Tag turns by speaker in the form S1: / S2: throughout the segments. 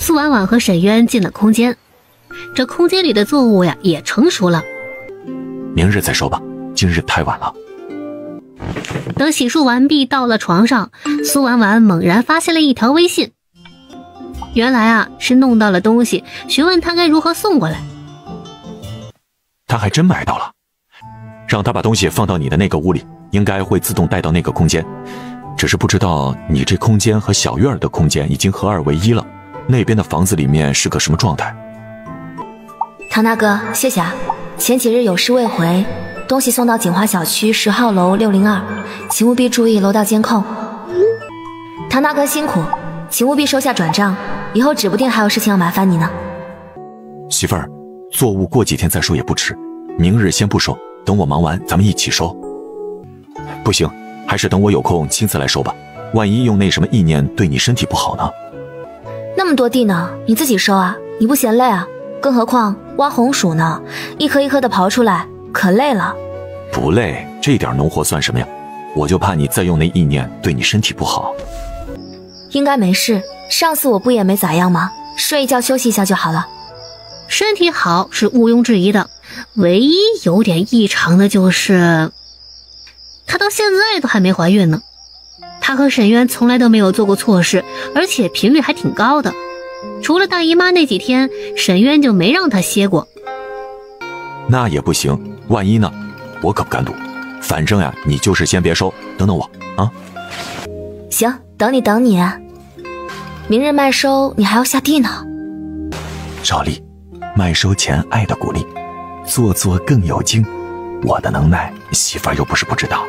S1: 苏婉婉和沈渊进了空间，这空间里的作物呀也成熟了。
S2: 明日再收吧，今日太晚了。
S1: 等洗漱完毕，到了床上，苏婉婉猛然发现了一条微信。原来啊是弄到了东西，询问他该如何送过来。
S2: 他还真买到了，让他把东西放到你的那个屋里，应该会自动带到那个空间。只是不知道你这空间和小院的空间已经合二为一了，那边的房子里面是个什么状态？
S3: 唐大哥，谢谢啊，前几日有事未回，东西送到锦华小区10号楼602，请务必注意楼道监控。唐大哥辛苦，请务必收下转账，以后指不定还有事情要麻烦你呢。
S2: 媳妇儿，作物过几天再收也不迟，明日先不收，等我忙完咱们一起收。不行，还是等我有空亲自来收吧，万一用那什么意念对你身体不好呢？
S3: 那么多地呢，你自己收啊，你不嫌累啊？更何况挖红薯呢，一颗一颗的刨出来，可累了。
S2: 不累，这点农活算什么呀？我就怕你再用那意念对你身体不好。
S3: 应该没事，上次我不也没咋样吗？睡一觉休息一下就好了。
S1: 身体好是毋庸置疑的，唯一有点异常的就是她到现在都还没怀孕呢。她和沈渊从来都没有做过错事，而且频率还挺高的。除了大姨妈那几天，沈渊就没让她歇过。
S2: 那也不行，万一呢？我可不敢赌。反正呀，你就是先别收，等等我啊。
S3: 行，等你。明日麦收你还要下地呢。
S2: 照例，麦收前爱的鼓励，做更有劲。我的能耐，媳妇儿又不是不知道。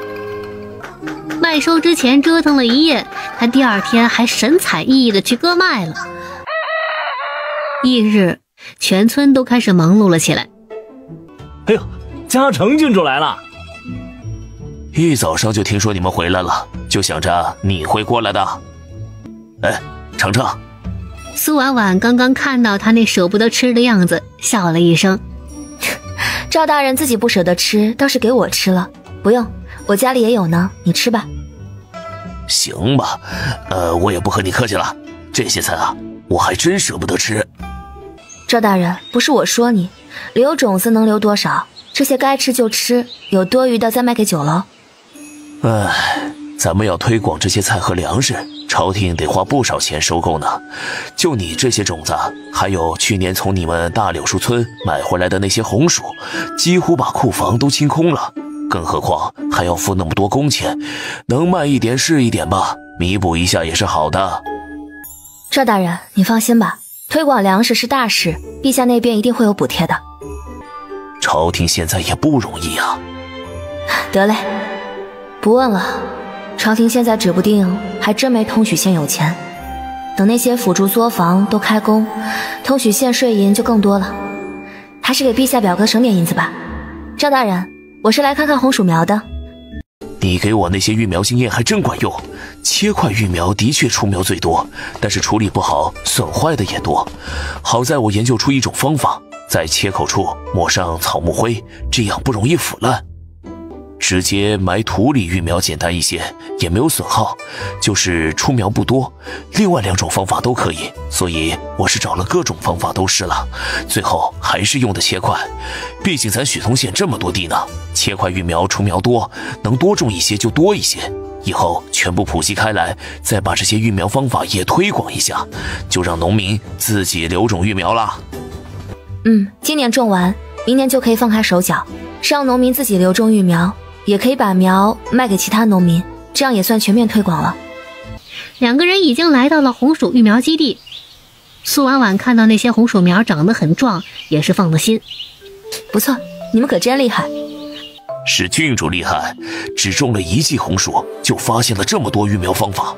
S1: 麦收之前折腾了一夜，他第二天还神采奕奕的去割麦了。翌日，全村都开始忙碌了起来。
S4: 哎呦，嘉诚郡主来了！
S5: 一早上就听说你们回来了，就想着你会过来的。哎，程程。
S1: 苏婉婉刚刚看到他那舍不得吃的样子，笑了一声。
S3: 赵大人自己不舍得吃，倒是给我吃了。不用，我家里也有呢，你吃吧。
S5: 行吧，我也不和你客气了。这些菜啊，我还真舍不得吃。
S3: 赵大人，不是我说你，留种子能留多少？这些该吃就吃，有多余的再卖给酒楼。
S5: 唉，咱们要推广这些菜和粮食，朝廷得花不少钱收购呢。就你这些种子，还有去年从你们大柳树村买回来的那些红薯，几乎把库房都清空了。更何况还要付那么多工钱，能卖一点是一点吧，弥补一下也是好的。
S3: 赵大人，你放心吧，推广粮食是大事，陛下那边一定会有补贴的。
S5: 朝廷现在也不容易啊。
S3: 得嘞，不问了。朝廷现在指不定还真没通许县有钱，等那些辅助作坊都开工，通许县税银就更多了。还是给陛下表哥省点银子吧。赵大人，我是来看看红薯苗的。
S5: 你给我那些育苗经验还真管用，切块育苗的确出苗最多，但是处理不好损坏的也多。好在我研究出一种方法，在切口处抹上草木灰，这样不容易腐烂。直接埋土里育苗简单一些，也没有损耗，就是出苗不多。另外2种方法都可以，所以我是找了各种方法都试了，最后还是用的切块。毕竟咱许通县这么多地呢，切块育苗出苗多，能多种一些就多一些。以后全部普及开来，再把这些育苗方法也推广一下，就让农民自己留种育苗啦。
S3: 今年种完，明年就可以放开手脚，让农民自己留种育苗，也可以把苗卖给其他农民，这样也算全面推广了。
S1: 2个人已经来到了红薯育苗基地。苏婉婉看到那些红薯苗长得很壮，也是放了心。
S3: 不错，你们可真厉害。
S5: 是郡主厉害，只种了1季红薯就发现了这么多育苗方法。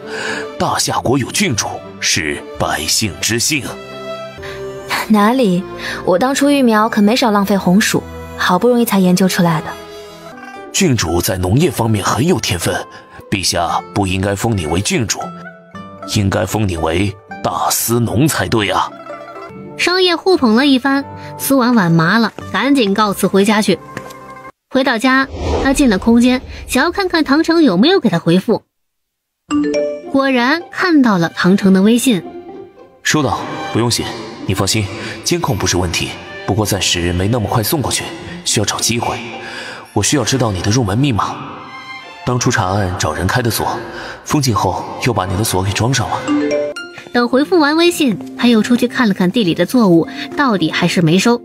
S5: 大夏国有郡主，是百姓之幸。
S3: 哪里，我当初育苗可没少浪费红薯，好不容易才研究出来的。
S5: 郡主在农业方面很有天分，陛下不应该封你为郡主，应该封你为大司农才对啊。
S1: 商业互捧了一番，苏婉婉麻了，赶紧告辞回家去。回到家，她进了空间，想要看看唐城有没有给她回复。果然看到了唐城的微信。
S5: 收到，不用谢，你放心，监控不是问题，不过暂时没那么快送过去，需要找机会。我需要知道你的入门密码。当初查案找人开的锁，封禁后又把你的锁给装上了。
S1: 等回复完微信，他又出去看了看地里的作物，到底还是没收。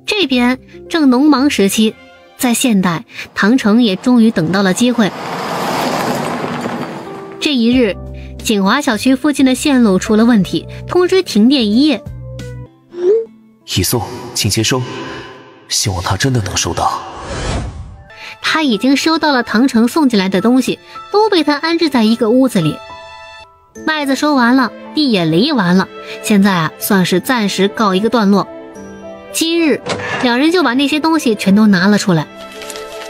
S1: 这边正农忙时期，在现代，唐城也终于等到了机会。这一日，锦华小区附近的线路出了问题，通知停电1夜。
S5: 已送，请接收。希望他真的能收到。
S1: 他已经收到了唐城送进来的东西，都被他安置在一个屋子里。麦子收完了，地也犁完了，现在算是暂时告一个段落。今日两人就把那些东西全都拿了出来，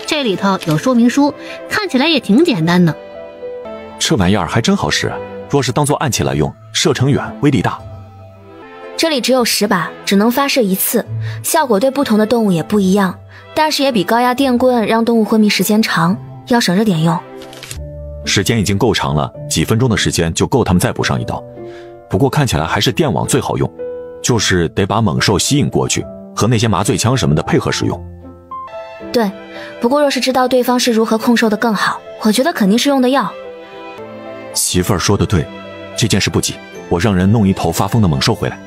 S1: 这里头有说明书，看起来也挺简单的。
S2: 这玩意儿还真好使，若是当作暗器来用，射程远，威力大。
S3: 这里只有10把，只能发射1次，效果对不同的动物也不一样，但是也比高压电棍让动物昏迷时间长，要省着点用。
S2: 时间已经够长了，几分钟的时间就够他们再补上一刀。不过看起来还是电网最好用，就是得把猛兽吸引过去，和那些麻醉枪什么的配合使用。
S3: 对，不过若是知道对方是如何控兽的更好，我觉得肯定是用的药。
S2: 媳妇儿说的对，这件事不急，我让人弄一头发疯的猛兽回来。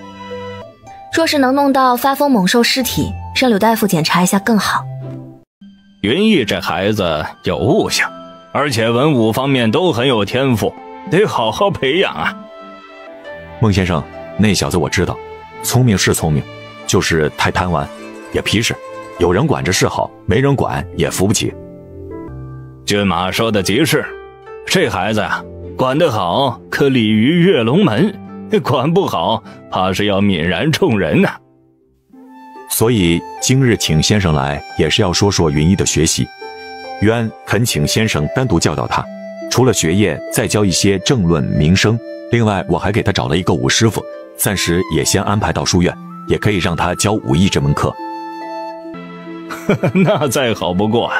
S3: 若是能弄到发疯猛兽尸体，让柳大夫检查一下更好。
S4: 云逸这孩子有悟性，而且文武方面都很有天赋，得好好培养啊。
S2: 孟先生，那小子我知道，聪明是聪明，就是太贪玩，也皮实，有人管着是好，没人管也扶不起。
S4: 骏马说的极是，这孩子呀，管得好可鲤鱼跃龙门，管不好怕是要泯然众人呐。
S2: 所以今日请先生来，也是要说说云逸的学习。渊恳请先生单独教导他，除了学业，再教一些政论民生。另外，我还给他找了一个武师傅，暂时也先安排到书院，也可以让他教武艺这门课。
S4: 那再好不过啊。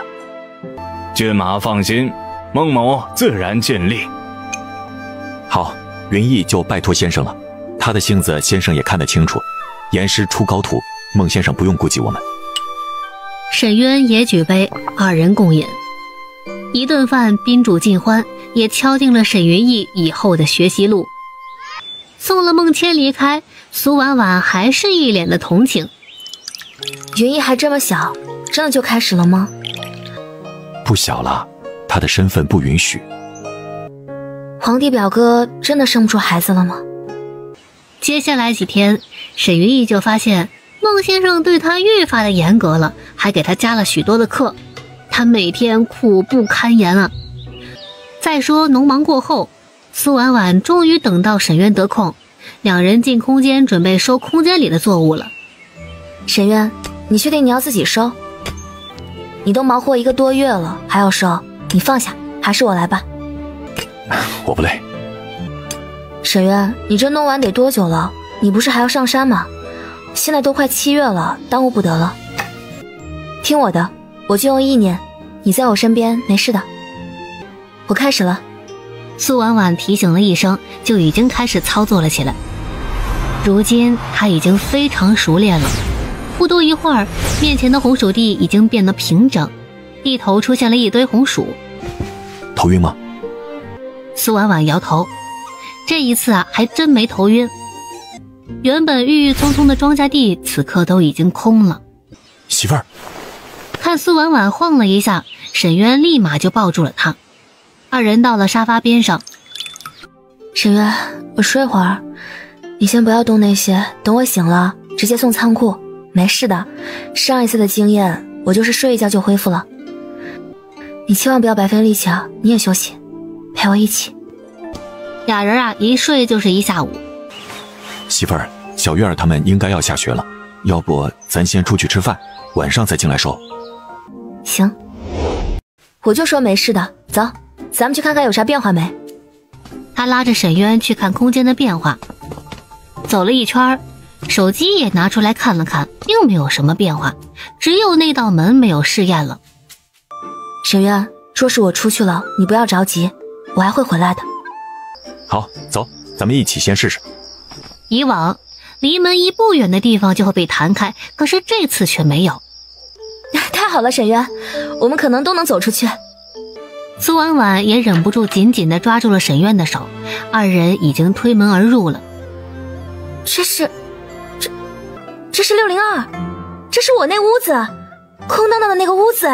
S4: 骏马放心，孟某自然尽力。
S2: 好，云逸就拜托先生了，他的性子先生也看得清楚，严师出高徒，孟先生不用顾及我们。
S1: 沈渊也举杯，二人共饮。一顿饭宾主尽欢，也敲定了沈云逸以后的学习路。送了孟谦离开，苏婉婉还是一脸的同情。
S3: 云逸还这么小，真的就开始了吗？
S2: 不小了，他的身份不允许。
S3: 皇帝表哥真的生不出孩子了吗？
S1: 接下来几天，沈云逸就发现孟先生对他愈发的严格了，还给他加了许多的课，他每天苦不堪言啊。再说农忙过后，苏婉婉终于等到沈渊得空，两人进空间准备收空间里的作物了。
S3: 沈渊，你确定你要自己收？你都忙活1个多月了，还要收？你放下，还是我来吧。
S2: 我不累。
S3: 沈渊，你这弄完得多久了？你不是还要上山吗？现在都快7月了，耽误不得了。听我的，我就用意念，你在我身边，没事的。我开始了。
S1: 苏婉婉提醒了一声，就已经开始操作了起来。如今她已经非常熟练了，不多一会儿，面前的红薯地已经变得平整，地头出现了一堆红薯。
S2: 头晕吗？
S1: 苏婉婉摇头，这一次啊，还真没头晕。原本郁郁葱葱的庄稼地，此刻都已经空了。
S2: 媳妇儿，
S1: 看苏婉婉晃了一下，沈渊立马就抱住了她。二人到了沙发边上。
S3: 沈渊，我睡会儿，你先不要动那些，等我醒了直接送仓库，没事的。上一次的经验，我就是睡一觉就恢复了。你千万不要白费力气啊，你也休息，陪我一起。
S1: 俩人啊，一睡就是一下午。
S2: 媳妇儿，小月儿他们应该要下学了，要不咱先出去吃饭，晚上再进来收。
S3: 行，我就说没事的，走，咱们去看看有啥变化没。
S1: 他拉着沈渊去看空间的变化，走了一圈，手机也拿出来看了看，并没有什么变化，只有那道门没有试验了。
S3: 沈渊，若是我出去了，你不要着急，我还会回来的。
S2: 好，走，咱们一起先试试。
S1: 以往离门一步远的地方就会被弹开，可是这次却没有。
S3: 太好了，沈渊，我们可能都能走出去。
S1: 苏婉婉也忍不住紧紧地抓住了沈渊的手，二人已经推门而入了。
S3: 这是602，这是我那屋子，空荡荡的那个屋子。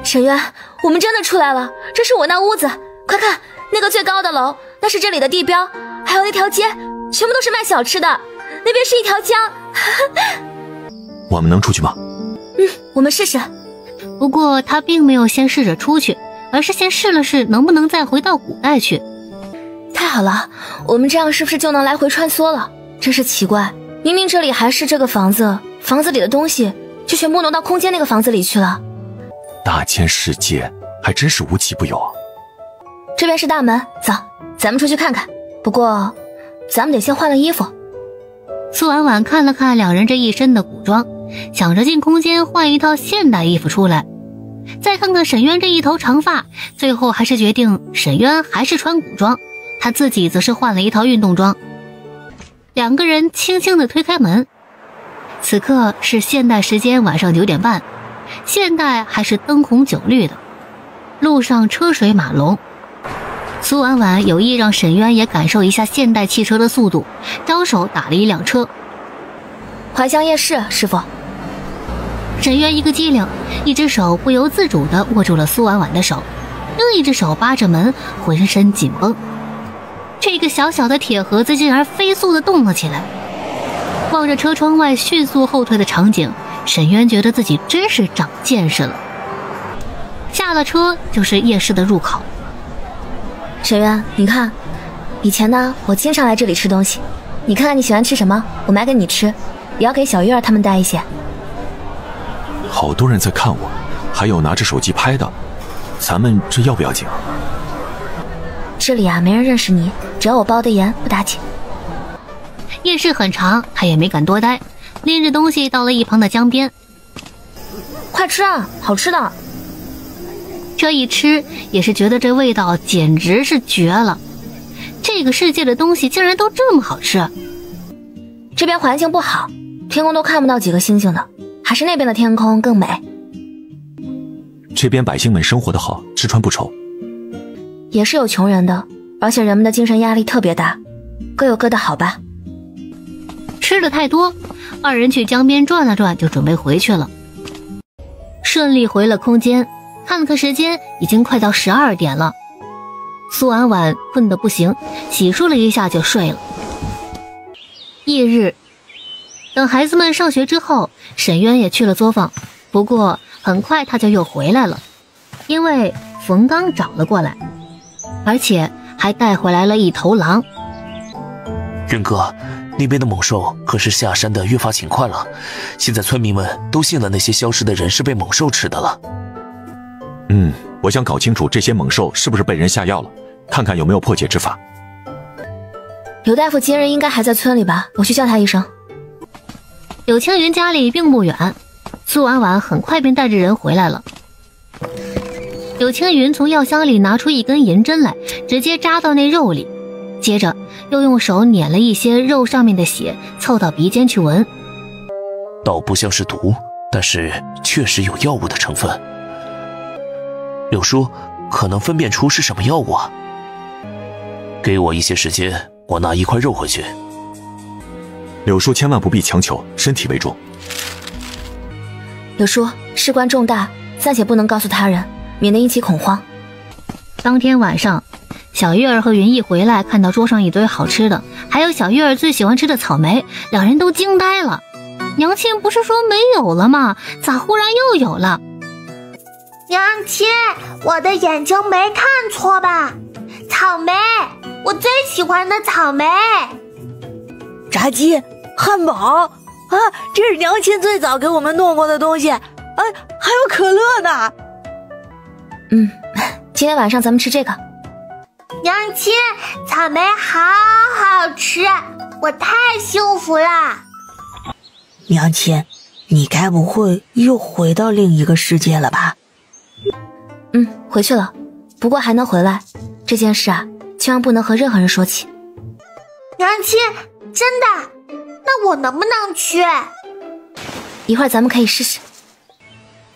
S3: 沈渊，我们真的出来了，这是我那屋子，快看，那个最高的楼，那是这里的地标，还有那条街，全部都是卖小吃的，那边是一条江。
S2: 我们能出去吗？
S3: 我们试试。
S1: 不过他并没有先试着出去，而是先试了试能不能再回到古代去。
S3: 太好了，我们这样是不是就能来回穿梭了？真是奇怪，明明这里还是这个房子，房子里的东西就全部挪到空间那个房子里去了。
S2: 大千世界还真是无奇不有。
S3: 这边是大门，走，咱们出去看看。不过咱们得先换了衣服。
S1: 苏婉婉看了看两人这一身的古装，想着进空间换一套现代衣服出来，再看看沈渊这一头长发，最后还是决定沈渊还是穿古装，他自己则是换了一套运动装。两个人轻轻地推开门，此刻是现代时间晚上9点半，现代还是灯红酒绿的，路上车水马龙。苏婉婉有意让沈渊也感受一下现代汽车的速度，招手打了一辆车。
S3: 怀乡夜市，师傅。
S1: 沈渊一个机灵，一只手不由自主地握住了苏婉婉的手，另一只手扒着门，浑身紧绷。这个小小的铁盒子竟然飞速地动了起来。望着车窗外迅速后退的场景，沈渊觉得自己真是长见识了。下了车就是夜市的入口。
S3: 沈渊，你看，以前呢，我经常来这里吃东西。你看看你喜欢吃什么，我买给你吃，也要给小月儿他们带一些。
S2: 好多人在看我，还有拿着手机拍的，咱们这要不要紧？
S3: 这里啊，没人认识你，只要我包的严，不打紧。
S1: 夜市很长，他也没敢多待，拎着东西到了一旁的江边。
S3: 快吃啊，好吃的！
S1: 这一吃也是觉得这味道简直是绝了，这个世界的东西竟然都这么好吃。
S3: 这边环境不好，天空都看不到几个星星的，还是那边的天空更美。
S2: 这边百姓们生活得好，吃穿不愁。
S3: 也是有穷人的，而且人们的精神压力特别大，各有各的好吧。
S1: 吃的太多，二人去江边转了转，就准备回去了。顺利回了空间，看了看时间，已经快到12点了。苏婉婉困得不行，洗漱了一下就睡了。夜日，等孩子们上学之后，沈渊也去了作坊，不过很快他就又回来了，因为冯刚找了过来，而且还带回来了一头狼。
S5: 渊哥，那边的猛兽可是下山的越发勤快了，现在村民们都信了那些消失的人是被猛兽吃的了。
S2: 我想搞清楚这些猛兽是不是被人下药了，看看有没有破解之法。
S3: 刘大夫今日应该还在村里吧，我去叫他一声。
S1: 柳青云家里并不远，苏婉婉很快便带着人回来了。柳青云从药箱里拿出一根银针来，直接扎到那肉里，接着又用手捻了一些肉上面的血，凑到鼻尖去闻。
S5: 倒不像是毒，但是确实有药物的成分。柳叔，可能分辨出是什么药物啊？给我一些时间，我拿一块肉回去。
S2: 柳叔千万不必强求，身体为重。
S3: 柳叔，事关重大，暂且不能告诉他人，免得引起恐慌。
S1: 当天晚上，小月儿和云逸回来，看到桌上一堆好吃的，还有小月儿最喜欢吃的草莓，两人都惊呆了。娘亲不是说没有了吗？咋忽然又有了？
S6: 娘亲，我的眼睛没看错吧？草莓，我最喜欢的草莓。
S7: 炸鸡、汉堡啊，这是娘亲最早给我们弄过的东西。还有可乐呢。
S3: 今天晚上咱们吃这个。
S6: 娘亲，草莓好好吃，我太幸福了。
S7: 娘亲，你该不会又回到另一个世界了吧？
S3: 回去了，不过还能回来。这件事啊，千万不能和任何人说起。
S6: 娘亲，真的？那我能不能去？
S3: 一会儿咱们可以试试。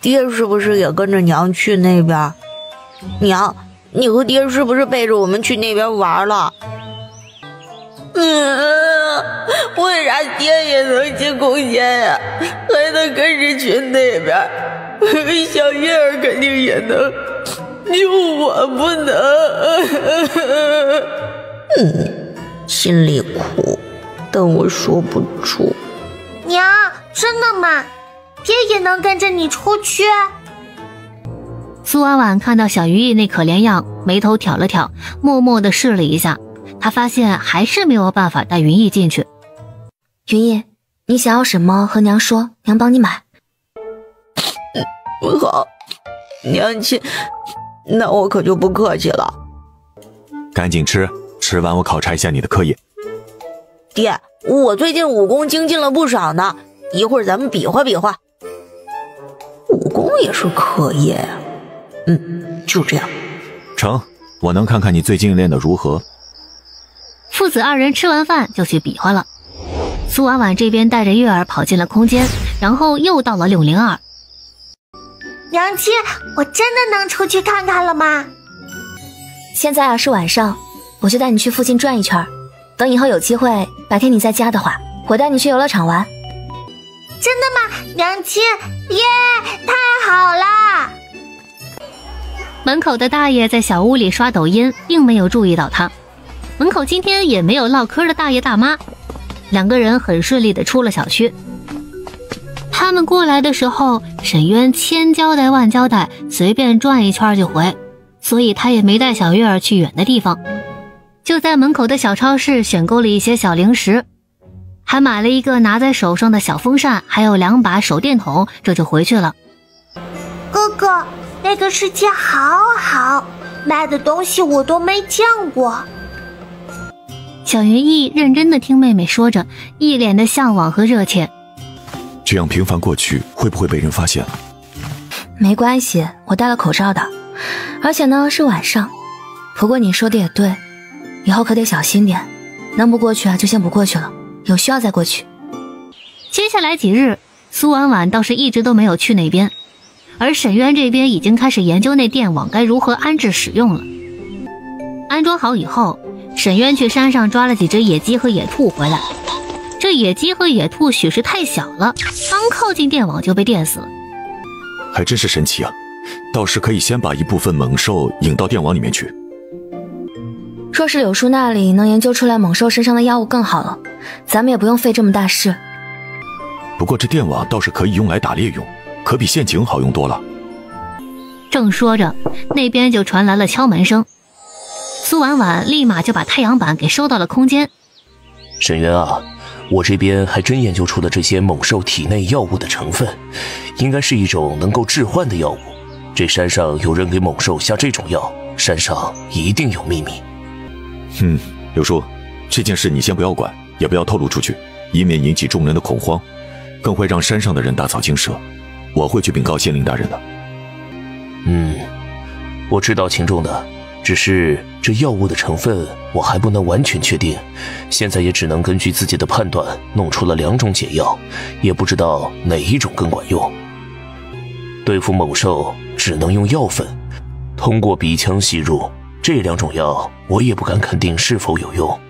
S7: 爹是不是也跟着娘去那边？娘，你和爹是不是背着我们去那边玩了？为啥爹也能进空间呀？还能跟着去那边？小月儿肯定也能，就我不能。心里苦，但我说不出。
S6: 娘，真的吗？爹也能跟着你出去？
S1: 苏婉婉看到小鱼意那可怜样，眉头挑了挑，默默地试了一下。她发现还是没有办法带云逸进去。
S3: 云逸，你想要什么和娘说，娘帮你买。
S7: 好，娘亲，那我可就不客气了。
S2: 赶紧吃，吃完我考察一下你的课业。
S7: 爹，我最近武功精进了不少呢，一会儿咱们比划比划。武功也是课业呀。就这样。
S2: 成，我能看看你最近练得如何。
S1: 父子二人吃完饭就去比划了。苏婉婉这边带着月儿跑进了空间，然后又到了602。
S6: 娘亲，我真的能出去看看了吗？
S3: 现在是晚上，我就带你去附近转一圈，等以后有机会，白天你在家的话，我带你去游乐场玩。
S6: 真的吗？娘亲，耶，太好了！
S1: 门口的大爷在小屋里刷抖音，并没有注意到他。门口今天也没有唠嗑的大爷大妈，两个人很顺利地出了小区。他们过来的时候，沈渊千交代万交代，随便转一圈就回，所以他也没带小月儿去远的地方，就在门口的小超市选购了一些小零食，还买了一个拿在手上的小风扇，还有2把手电筒，这就回去了。
S6: 哥哥，那个世界好好，卖的东西我都没见过。
S1: 小云逸认真地听妹妹说着，一脸的向往和热切。
S2: 这样频繁过去，会不会被人发现？
S3: 没关系，我戴了口罩的，而且呢是晚上。不过你说的也对，以后可得小心点，能不过去啊就先不过去了，有需要再过去。
S1: 接下来几日，苏婉婉倒是一直都没有去那边，而沈渊这边已经开始研究那电网该如何安置使用了。安装好以后，沈渊去山上抓了几只野鸡和野兔回来。这野鸡和野兔许是太小了，刚靠近电网就被电死了。
S2: 还真是神奇啊！倒是可以先把一部分猛兽引到电网里面去。
S3: 若是柳树那里能研究出来猛兽身上的药物更好了，咱们也不用费这么大事。
S2: 不过这电网倒是可以用来打猎用，可比陷阱好用多了。
S1: 正说着，那边就传来了敲门声。苏婉婉立马就把太阳板给收到了空间。
S5: 沈渊啊，我这边还真研究出了这些猛兽体内药物的成分，应该是一种能够致幻的药物。这山上有人给猛兽下这种药，山上一定有秘密。
S2: 柳叔，这件事你先不要管，也不要透露出去，以免引起众人的恐慌，更会让山上的人大草惊蛇。我会去禀告县令大人的。
S5: 我知道秦重的，只是这药物的成分我还不能完全确定，现在也只能根据自己的判断弄出了2种解药，也不知道哪一种更管用。对付猛兽只能用药粉，通过鼻腔吸入，这2种药我也不敢肯定是否有用。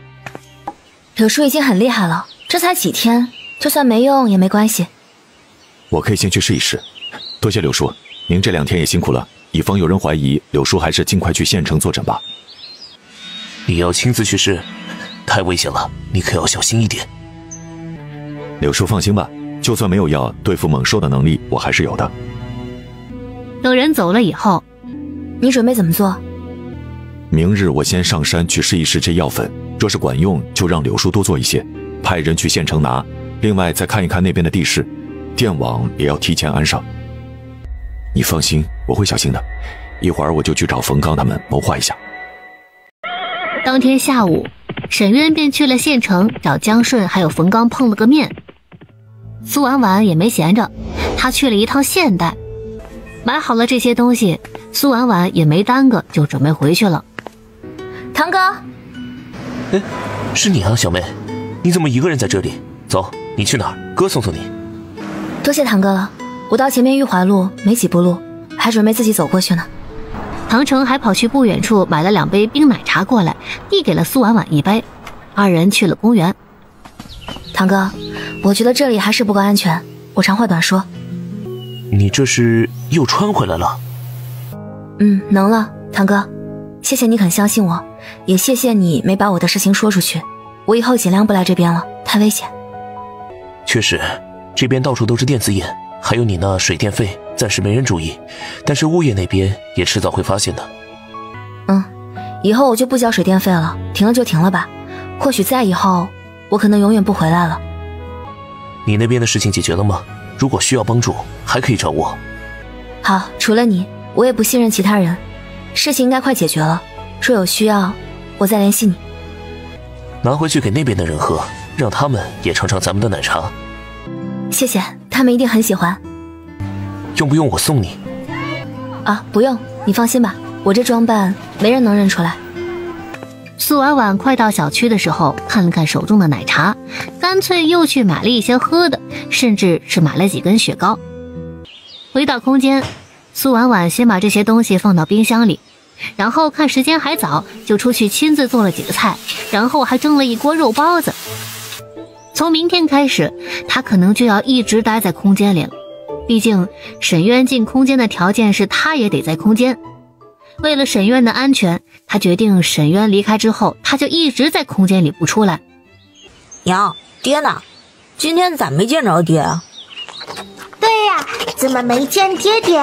S3: 柳叔已经很厉害了，这才几天，就算没用也没关系。
S2: 我可以先去试一试。多谢柳叔，您这2天也辛苦了，以防有人怀疑，柳叔还是尽快去县城坐诊吧。
S5: 你要亲自去试？太危险了，你可要小心一点。
S2: 柳叔放心吧，就算没有药，对付猛兽的能力我还是有的。
S1: 等人走了以后，
S3: 你准备怎么做？
S2: 明日我先上山去试一试这药粉，若是管用，就让柳叔多做一些，派人去县城拿。另外再看一看那边的地势，电网也要提前安上。你放心，我会小心的。一会儿我就去找冯刚他们谋划一下。
S1: 当天下午，沈渊便去了县城找江顺还有冯刚碰了个面。苏婉婉也没闲着，她去了一趟现代，买好了这些东西，苏婉婉也没耽搁，就准备回去了。
S3: 堂哥，
S5: 是你啊，小妹。你怎么一个人在这里？走，你去哪儿？哥送送你。
S3: 多谢堂哥了，我到前面玉怀路没几步路，还准备自己走过去呢。
S1: 唐成还跑去不远处买了2杯冰奶茶过来，递给了苏婉婉1杯。2人去了公园。
S3: 堂哥，我觉得这里还是不够安全，我长话短说。
S5: 你这是又穿回来了？
S3: 能了，堂哥，谢谢你肯相信我，也谢谢你没把我的事情说出去。我以后尽量不来这边了，太危险。
S5: 确实，这边到处都是电子眼，还有你那水电费，暂时没人注意，但是物业那边也迟早会发现的。
S3: 以后我就不交水电费了，停了就停了吧。或许在以后，我可能永远不回来了。
S5: 你那边的事情解决了吗？如果需要帮助，还可以找我。
S3: 好，除了你，我也不信任其他人。事情应该快解决了，若有需要，我再联系你。
S5: 拿回去给那边的人喝，让他们也尝尝咱们的奶茶。
S3: 谢谢，他们一定很喜欢。
S5: 用不用我送你？
S3: 啊，不用，你放心吧，我这装扮没人能认出来。
S1: 苏婉婉快到小区的时候，看了看手中的奶茶，干脆又去买了一些喝的，甚至是买了几根雪糕。回到空间，苏婉婉先把这些东西放到冰箱里，然后看时间还早，就出去亲自做了几个菜，然后还蒸了一锅肉包子。从明天开始，她可能就要一直待在空间里了，毕竟沈渊进空间的条件是她也得在空间。为了沈渊的安全，他决定沈渊离开之后，他就一直在空间里不出来。
S7: 娘，爹呢？今天咋没见着爹啊？
S6: 对呀，怎么没见爹爹？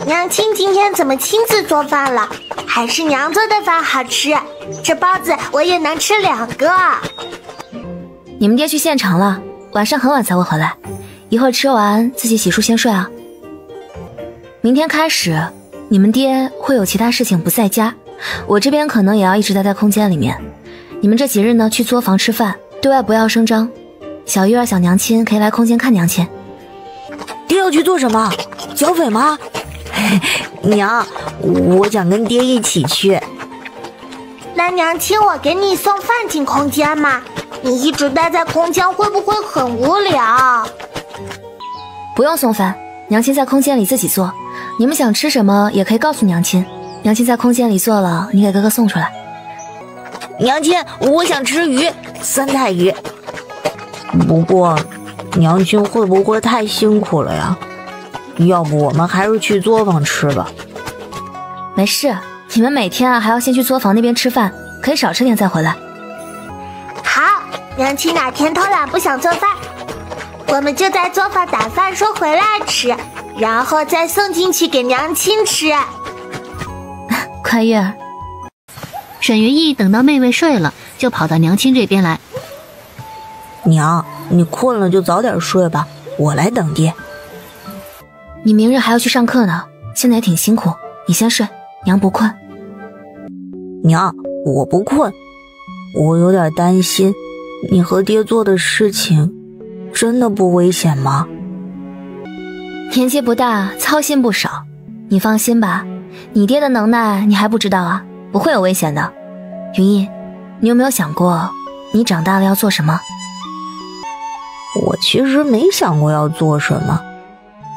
S6: 娘亲今天怎么亲自做饭了？还是娘做的饭好吃，这包子我也能吃2个。
S3: 你们爹去县城了，晚上很晚才会回来，一会儿吃完自己洗漱先睡啊。明天开始你们爹会有其他事情不在家，我这边可能也要一直待在空间里面。你们这几日呢，去作坊吃饭，对外不要声张。小玉儿、小娘亲可以来空间看娘亲。
S7: 爹要去做什么？剿匪吗？娘，我想跟爹一起去。
S6: 那娘亲，我给你送饭进空间吗？你一直待在空间会不会很无聊？
S3: 不用送饭，娘亲在空间里自己做。你们想吃什么也可以告诉娘亲，娘亲在空间里做了，你给哥哥送出来。
S7: 娘亲，我想吃鱼，酸菜鱼。不过，娘亲会不会太辛苦了呀？要不我们还是去作坊吃吧。
S3: 没事，你们每天还要先去作坊那边吃饭，可以少吃点再回来。
S6: 好，娘亲哪天偷懒不想做饭，我们就在作坊打饭说回来吃，然后再送进去给娘亲吃。
S3: 快月儿。
S1: 沈云逸等到妹妹睡了，就跑到娘亲这边来。
S7: 娘，你困了就早点睡吧，我来等爹。
S3: 你明日还要去上课呢，现在也挺辛苦，你先睡，娘不困。
S7: 娘，我不困，我有点担心，你和爹做的事情真的不危险吗？
S3: 年纪不大，操心不少，你放心吧，你爹的能耐你还不知道啊，不会有危险的。云逸，你有没有想过你长大了要做什么？
S7: 我其实没想过要做什么，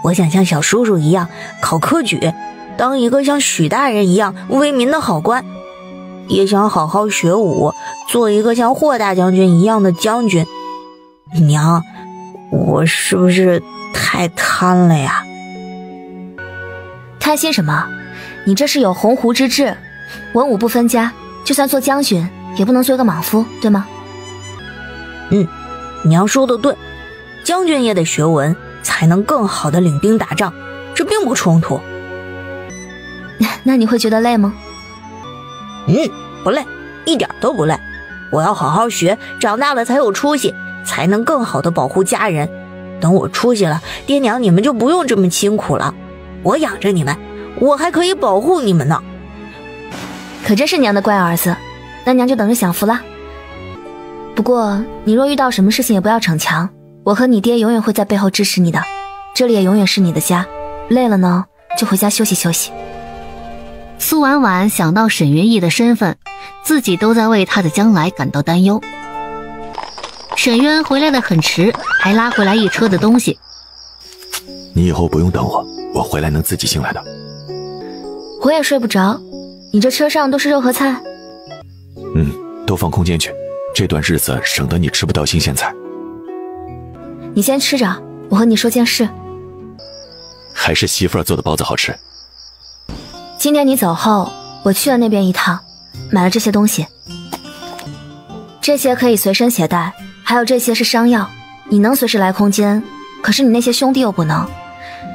S7: 我想像小叔叔一样考科举，当一个像许大人一样为民的好官，也想好好学武，做一个像霍大将军一样的将军。娘，我是不是太贪了呀？
S3: 贪心什么？你这是有鸿鹄之志，文武不分家，就算做将军也不能做个莽夫，对吗？
S7: 娘说的对，将军也得学文，才能更好的领兵打仗，这并不冲突。
S3: 那你会觉得累吗？
S7: 不累，一点都不累。我要好好学，长大了才有出息，才能更好的保护家人。等我出息了，爹娘你们就不用这么辛苦了，我养着你们，我还可以保护你们呢。
S3: 可真是娘的乖儿子，那娘就等着享福啦。不过你若遇到什么事情也不要逞强，我和你爹永远会在背后支持你的，这里也永远是你的家，累了呢就回家休息休息。
S1: 苏婉婉想到沈云逸的身份，自己都在为他的将来感到担忧。沈渊回来的很迟，还拉回来一车的东西。
S2: 你以后不用等我，我回来能自己醒来的。
S3: 我也睡不着，你这车上都是肉和菜。
S2: 都放空间去，这段日子省得你吃不到新鲜菜。
S3: 你先吃着，我和你说件事。
S2: 还是媳妇儿做的包子好吃。
S3: 今天你走后，我去了那边一趟，买了这些东西。这些可以随身携带，还有这些是伤药，你能随时来空间，可是你那些兄弟又不能。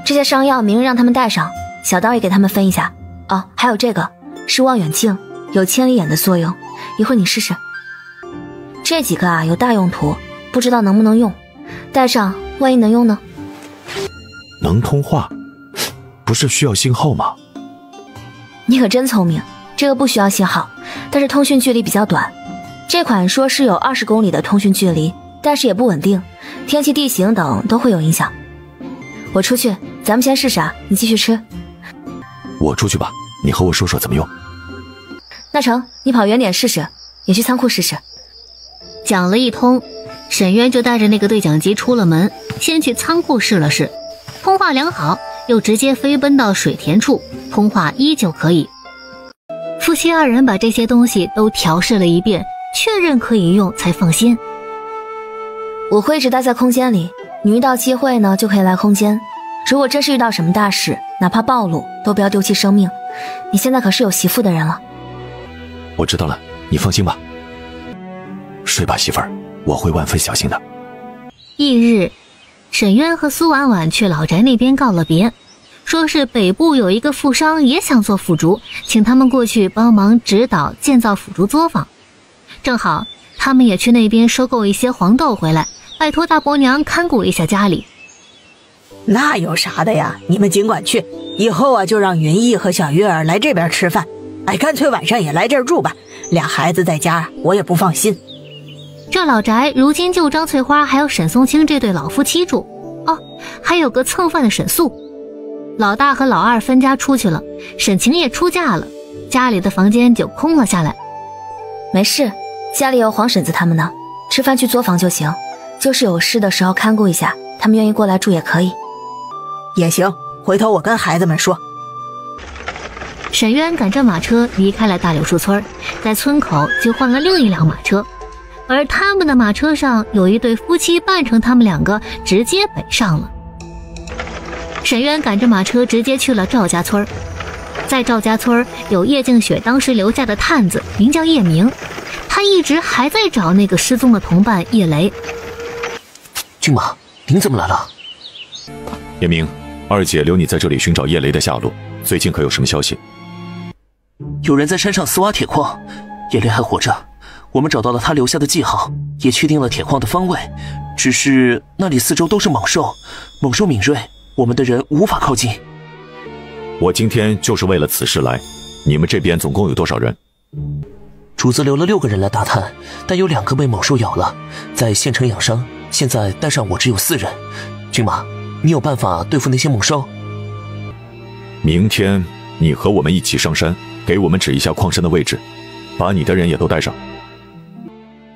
S3: 这些伤药明日让他们带上，小刀也给他们分一下。哦，还有这个是望远镜，有千里眼的作用，一会儿你试试。这几个有大用途，不知道能不能用，带上万一能用呢？
S2: 能通话？不是需要信号吗？
S3: 你可真聪明，这个不需要信号，但是通讯距离比较短。这款说是有20公里的通讯距离，但是也不稳定，天气、地形等都会有影响。我出去，咱们先试试你继续吃。
S2: 我出去吧，你和我说说怎么用。
S3: 那成，你跑远点试试，也去仓库试试。
S1: 讲了一通，沈渊就带着那个对讲机出了门，先去仓库试了试，通话良好，又直接飞奔到水田处，通话依旧可以。夫妻二人把这些东西都调试了一遍，确认可以用才放心。
S3: 我会一直待在空间里，你遇到机会呢就可以来空间。如果真是遇到什么大事，哪怕暴露，都不要丢弃生命。你现在可是有媳妇的人了。
S2: 我知道了，你放心吧。睡吧，媳妇儿，我会万分小心的。
S1: 翌日，沈渊和苏婉婉去老宅那边告了别，说是北部有一个富商也想做腐竹，请他们过去帮忙指导建造腐竹作坊。正好他们也去那边收购一些黄豆回来，拜托大伯娘看顾一下家里。
S7: 那有啥的呀，你们尽管去，以后就让云逸和小月儿来这边吃饭，干脆晚上也来这儿住吧，俩孩子在家我也不放心。
S1: 这老宅如今就张翠花还有沈松青这对老夫妻住，还有个蹭饭的沈素。老大和老二分家出去了，沈晴也出嫁了，家里的房间就空了下来。
S3: 没事，家里有黄婶子他们呢，吃饭去作坊就行，就是有事的时候看顾一下，他们愿意过来住也可以。
S7: 也行，回头我跟孩子们说。
S1: 沈渊赶着马车离开了大柳树村，在村口就换了另一辆马车，而他们的马车上有一对夫妻扮成他们两个，直接北上了。沈渊赶着马车直接去了赵家村，在赵家村有叶静雪当时留下的探子，名叫叶明，他一直还在找那个失踪的同伴叶雷。
S5: 骏马，您怎么来了？
S2: 叶明，二姐留你在这里寻找叶雷的下落，最近可有什么消息？
S5: 有人在山上私挖铁矿，叶雷还活着，我们找到了他留下的记号，也确定了铁矿的方位，只是那里四周都是猛兽，猛兽敏锐，我们的人无法靠近。
S2: 我今天就是为了此事来，你们这边总共有多少人？
S5: 主子留了6个人来打探，但有2个被猛兽咬了，在县城养伤，现在带上我只有4人。骏马，你有办法对付那些猛兽？
S2: 明天你和我们一起上山，给我们指一下矿山的位置，把你的人也都带上。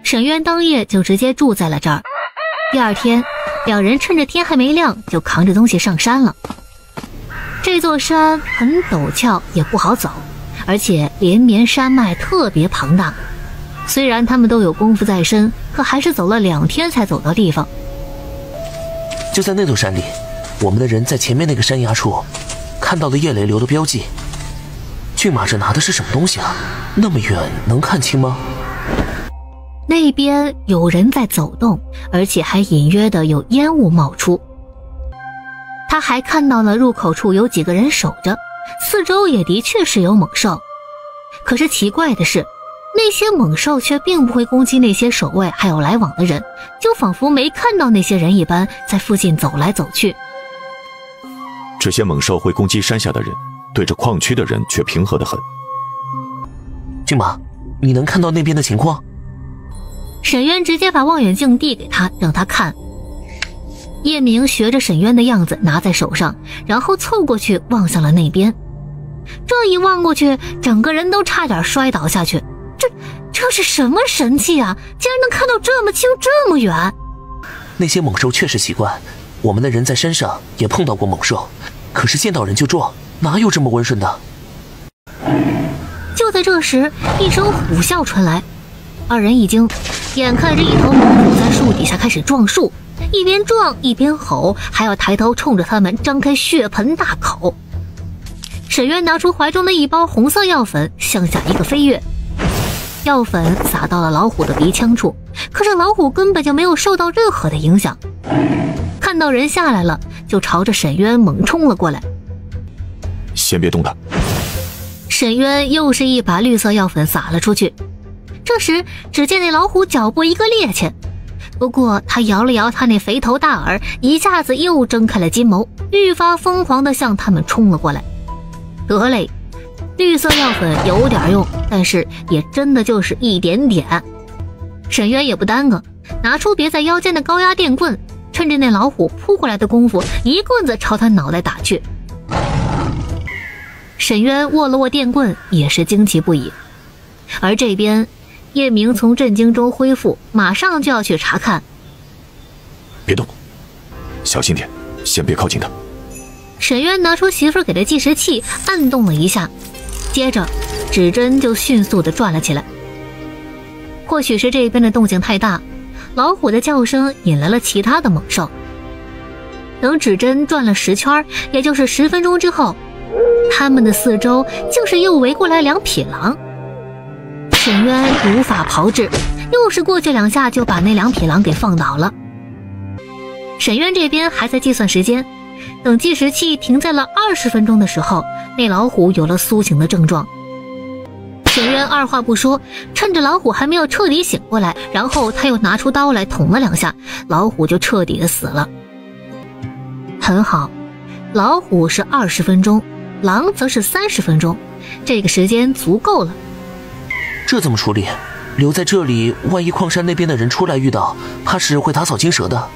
S1: 沈渊当夜就直接住在了这儿。第二天，两人趁着天还没亮就扛着东西上山了。这座山很陡峭，也不好走，而且连绵山脉特别庞大。虽然他们都有功夫在身，可还是走了2天才走到地方。
S5: 就在那座山里，我们的人在前面那个山崖处看到了叶雷留的标记。骏马这拿的是什么东西啊？那么远能看清吗？
S1: 那边有人在走动，而且还隐约的有烟雾冒出。他还看到了入口处有几个人守着，四周也的确是有猛兽。可是奇怪的是，那些猛兽却并不会攻击那些守卫还有来往的人，就仿佛没看到那些人一般，在附近走来走去。
S2: 这些猛兽会攻击山下的人，对着矿区的人却平和得很。
S5: 骏马，你能看到那边的情况？
S1: 沈渊直接把望远镜递给他，让他看。叶明学着沈渊的样子拿在手上，然后凑过去望向了那边。这一望过去，整个人都差点摔倒下去。这这是什么神器啊？竟然能看到这么清这么远！
S5: 那些猛兽确实奇怪，我们的人在山上也碰到过猛兽，可是见到人就撞，哪有这么温顺的？
S1: 就在这时，一声虎啸传来，二人一惊，眼看着一头猛虎在树底下开始撞树，一边撞一边吼，还要抬头冲着他们张开血盆大口。沈渊拿出怀中的一包红色药粉，向下一个飞跃，药粉洒到了老虎的鼻腔处，可是老虎根本就没有受到任何的影响，看到人下来了，就朝着沈渊猛冲了过来。
S2: 先别动他！
S1: 沈渊又是一把绿色药粉洒了出去。这时只见那老虎脚步一个趔趄，不过他摇了摇他那肥头大耳，一下子又睁开了金眸，愈发疯狂地向他们冲了过来。得嘞，绿色药粉有点用，但是也真的就是一点点。沈渊也不耽搁，拿出别在腰间的高压电棍，趁着那老虎扑过来的功夫，一棍子朝他脑袋打去。沈渊握了握电棍，也是惊奇不已。而这边叶明从震惊中恢复，马上就要去查看。
S2: 别动，小心点，先别靠近他。
S1: 沈渊拿出媳妇儿给的计时器，按动了一下，接着指针就迅速地转了起来。或许是这边的动静太大，老虎的叫声引来了其他的猛兽。等指针转了10圈，也就是10分钟之后，他们的四周竟是又围过来2匹狼。沈渊如法炮制，又是过去2下就把那2匹狼给放倒了。沈渊这边还在计算时间，等计时器停在了20分钟的时候，那老虎有了苏醒的症状。沈渊二话不说，趁着老虎还没有彻底醒过来，然后他又拿出刀来捅了2下，老虎就彻底的死了。很好，老虎是20分钟，狼则是30分钟，这个时间足够了。
S5: 这怎么处理？留在这里，万一矿山那边的人出来遇到，怕是会打草惊蛇的。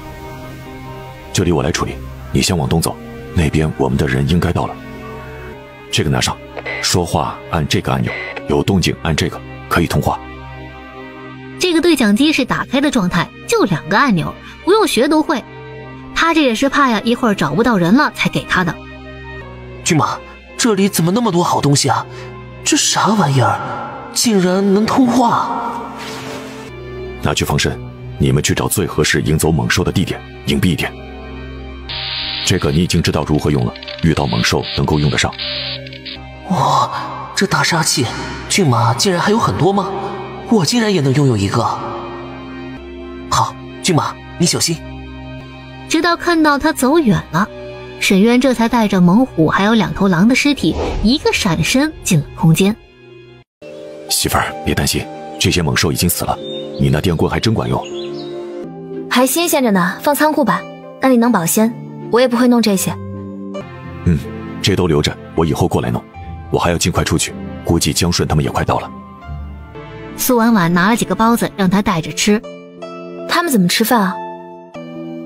S2: 这里我来处理，你先往东走，那边我们的人应该到了。这个拿上，说话按这个按钮，有动静按这个，可以通话。
S1: 这个对讲机是打开的状态，就2个按钮，不用学都会。他这也是怕呀，一会儿找不到人了才给他的。
S5: 骏马，这里怎么那么多好东西啊？这啥玩意儿？竟然能通话！
S2: 拿去防身，你们去找最合适迎走猛兽的地点，隐蔽一点。这个你已经知道如何用了，遇到猛兽能够用得上。
S5: 哇，这大杀器，骏马竟然还有很多吗？我竟然也能拥有一个。好，骏马，你小心。
S1: 直到看到他走远了，沈渊这才带着猛虎还有2头狼的尸体一个闪身进了空间。
S2: 媳妇儿，别担心，这些猛兽已经死了，你那电棍还真管用。
S3: 还新鲜着呢，放仓库吧，那里能保鲜，我也不会弄这些。
S2: 这都留着，我以后过来弄。我还要尽快出去，估计江顺他们也快到了。
S1: 苏婉婉拿了几个包子让他带着吃。
S3: 他们怎么吃饭啊？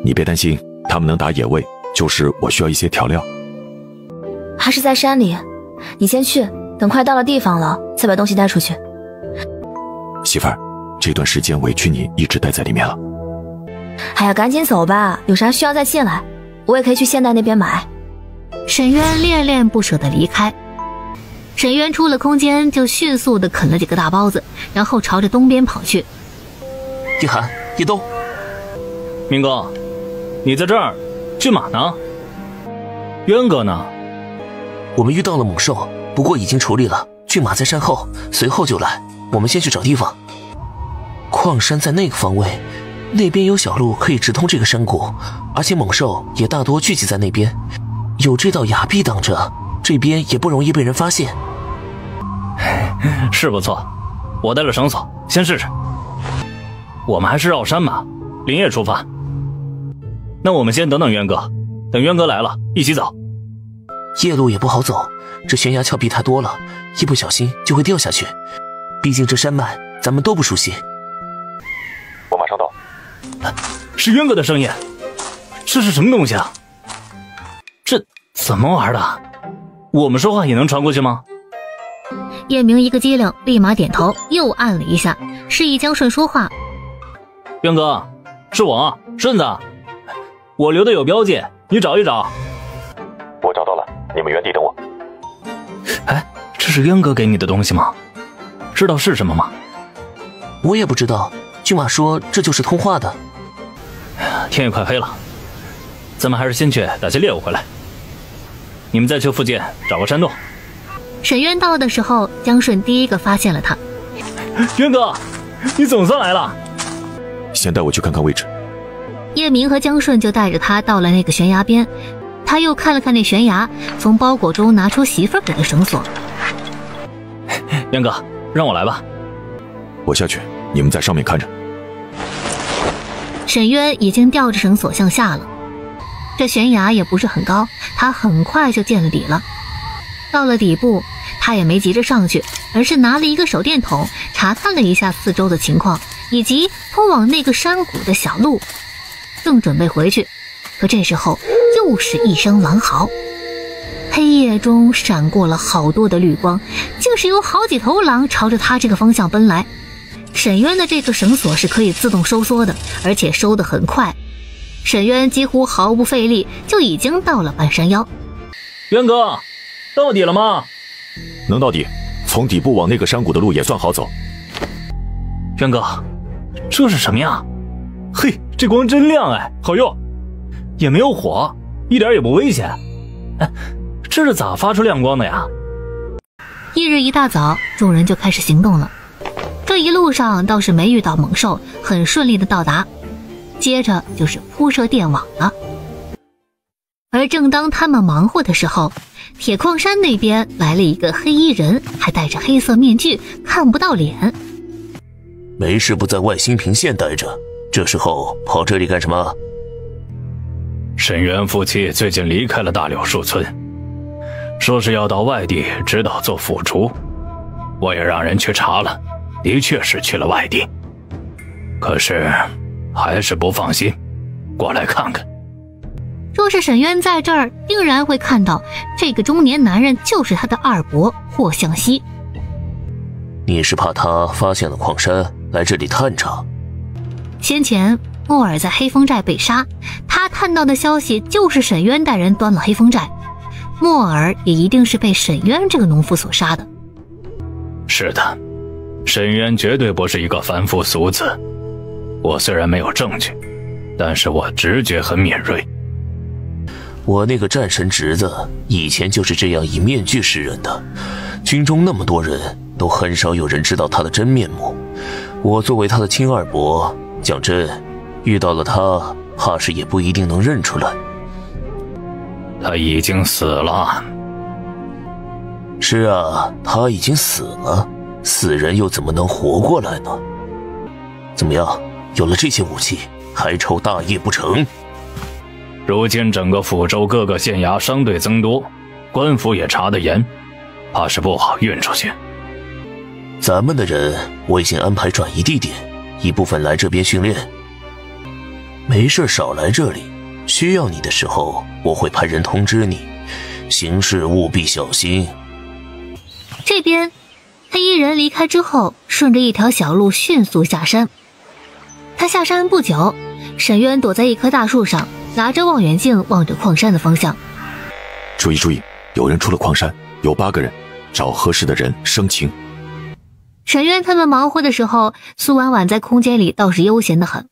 S2: 你别担心，他们能打野味，就是我需要一些调料。
S3: 还是在山里，你先去，等快到了地方了再把东西带出去。
S2: 媳妇儿，这段时间委屈你一直待在里面了。
S3: 哎呀，赶紧走吧，有啥需要再进来，我也可以去现代那边买。
S1: 沈渊恋恋不舍地离开。沈渊出了空间，就迅速地啃了几个大包子，然后朝着东边跑去。
S5: 叶寒，叶东，
S4: 明哥，你在这儿，骏马呢？渊哥呢？
S5: 我们遇到了猛兽，不过已经处理了，骏马在山后，随后就来。我们先去找地方。矿山在那个方位，那边有小路可以直通这个山谷，而且猛兽也大多聚集在那边，有这道崖壁挡着，这边也不容易被人发现。
S4: 是不错，我带了绳索，先试试。我们还是绕山吧，连夜出发。那我们先等等渊哥，等渊哥来了一起走。
S5: 夜路也不好走，这悬崖峭壁太多了，一不小心就会掉下去。毕竟这山脉咱们都不熟悉。
S2: 我马上到。
S4: 是渊哥的声音，这是什么东西啊？这怎么玩的？我们说话也能传过去吗？
S1: 叶明一个机灵，立马点头，又按了一下，示意江顺说话。
S4: 渊哥，是我，顺子，我留的有标记，你找一找。
S2: 我找到了，你们原地等我。
S4: 哎，这是渊哥给你的东西吗？知道是什么吗？
S5: 我也不知道，骏马说这就是通话的。
S4: 天也快黑了，咱们还是先去打些猎物回来。你们再去附近找个山洞。
S1: 沈渊到的时候，江顺第一个发现了他。
S4: 渊哥，你总算来了。
S2: 先带我去看看位置。
S1: 叶明和江顺就带着他到了那个悬崖边，他又看了看那悬崖，从包裹中拿出媳妇儿给的绳索。
S4: 渊哥，让我来吧。
S2: 我下去，你们在上面看着。
S1: 沈渊已经吊着绳索向下了，这悬崖也不是很高，他很快就见了底了。到了底部，他也没急着上去，而是拿了一个手电筒查看了一下四周的情况，以及通往那个山谷的小路，正准备回去，可这时候又是一声狼嚎，黑夜中闪过了好多的绿光，竟是有好几头狼朝着他这个方向奔来。沈渊的这个绳索是可以自动收缩的，而且收得很快，沈渊几乎毫不费力就已经到了半山腰。
S4: 渊哥，到底了吗？
S2: 能到底，从底部往那个山谷的路也算好走。
S4: 渊哥，这是什么呀？嘿，这光真亮哎，好用，也没有火，一点也不危险。哎，这是咋发出亮光的呀？
S1: 翌日一大早，众人就开始行动了。这一路上倒是没遇到猛兽，很顺利的到达，接着就是铺设电网了。而正当他们忙活的时候，铁矿山那边来了一个黑衣人，还戴着黑色面具，看不到脸。
S5: 没事不在外星平线待着，这时候跑这里干什么？
S4: 沈渊夫妻最近离开了大柳树村，说是要到外地指导做辅厨，我也让人去查了，的确是去了外地，可是还是不放心，过来看看。
S1: 若是沈渊在这儿，定然会看到这个中年男人就是他的二伯霍向西。
S5: 你是怕他发现了矿山来这里探查？
S1: 先前莫尔在黑风寨被杀，他看到的消息就是沈渊带人端了黑风寨，莫尔也一定是被沈渊这个农夫所杀的。
S4: 是的，沈渊绝对不是一个凡夫俗子。我虽然没有证据，但是我直觉很敏锐。
S5: 我那个战神侄子以前就是这样以面具示人的，军中那么多人都很少有人知道他的真面目。我作为他的亲二伯，讲真，遇到了他，怕是也不一定能认出来。
S4: 他已经死了。
S5: 是啊，他已经死了，死人又怎么能活过来呢？怎么样，有了这些武器，还愁大业不成？
S4: 如今整个抚州各个县衙商队增多，官府也查得严，怕是不好运出去。
S5: 咱们的人我已经安排转移地点，一部分来这边训练。没事少来这里，需要你的时候我会派人通知你，行事务必小心。
S1: 这边黑衣人离开之后，顺着一条小路迅速下山。他下山不久，沈渊躲在一棵大树上，拿着望远镜望着矿山的方向。
S2: 注意注意，有人出了矿山，有8个人，找合适的人生擒。
S1: 沈渊他们忙活的时候，苏婉婉在空间里倒是悠闲得很。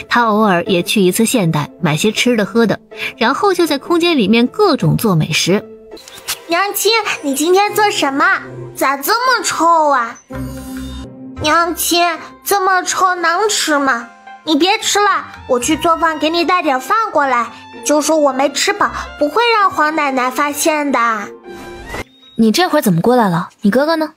S1: 他偶尔也去一次现代，买些吃的喝的，然后就在空间里面各种做美食。
S6: 娘亲，你今天做什么？咋这么臭啊？娘亲，这么臭能吃吗？你别吃了，我去作坊给你带点饭过来，就说我没吃饱，不会让黄奶奶发现的。
S3: 你这会儿怎么过来了？你哥哥呢？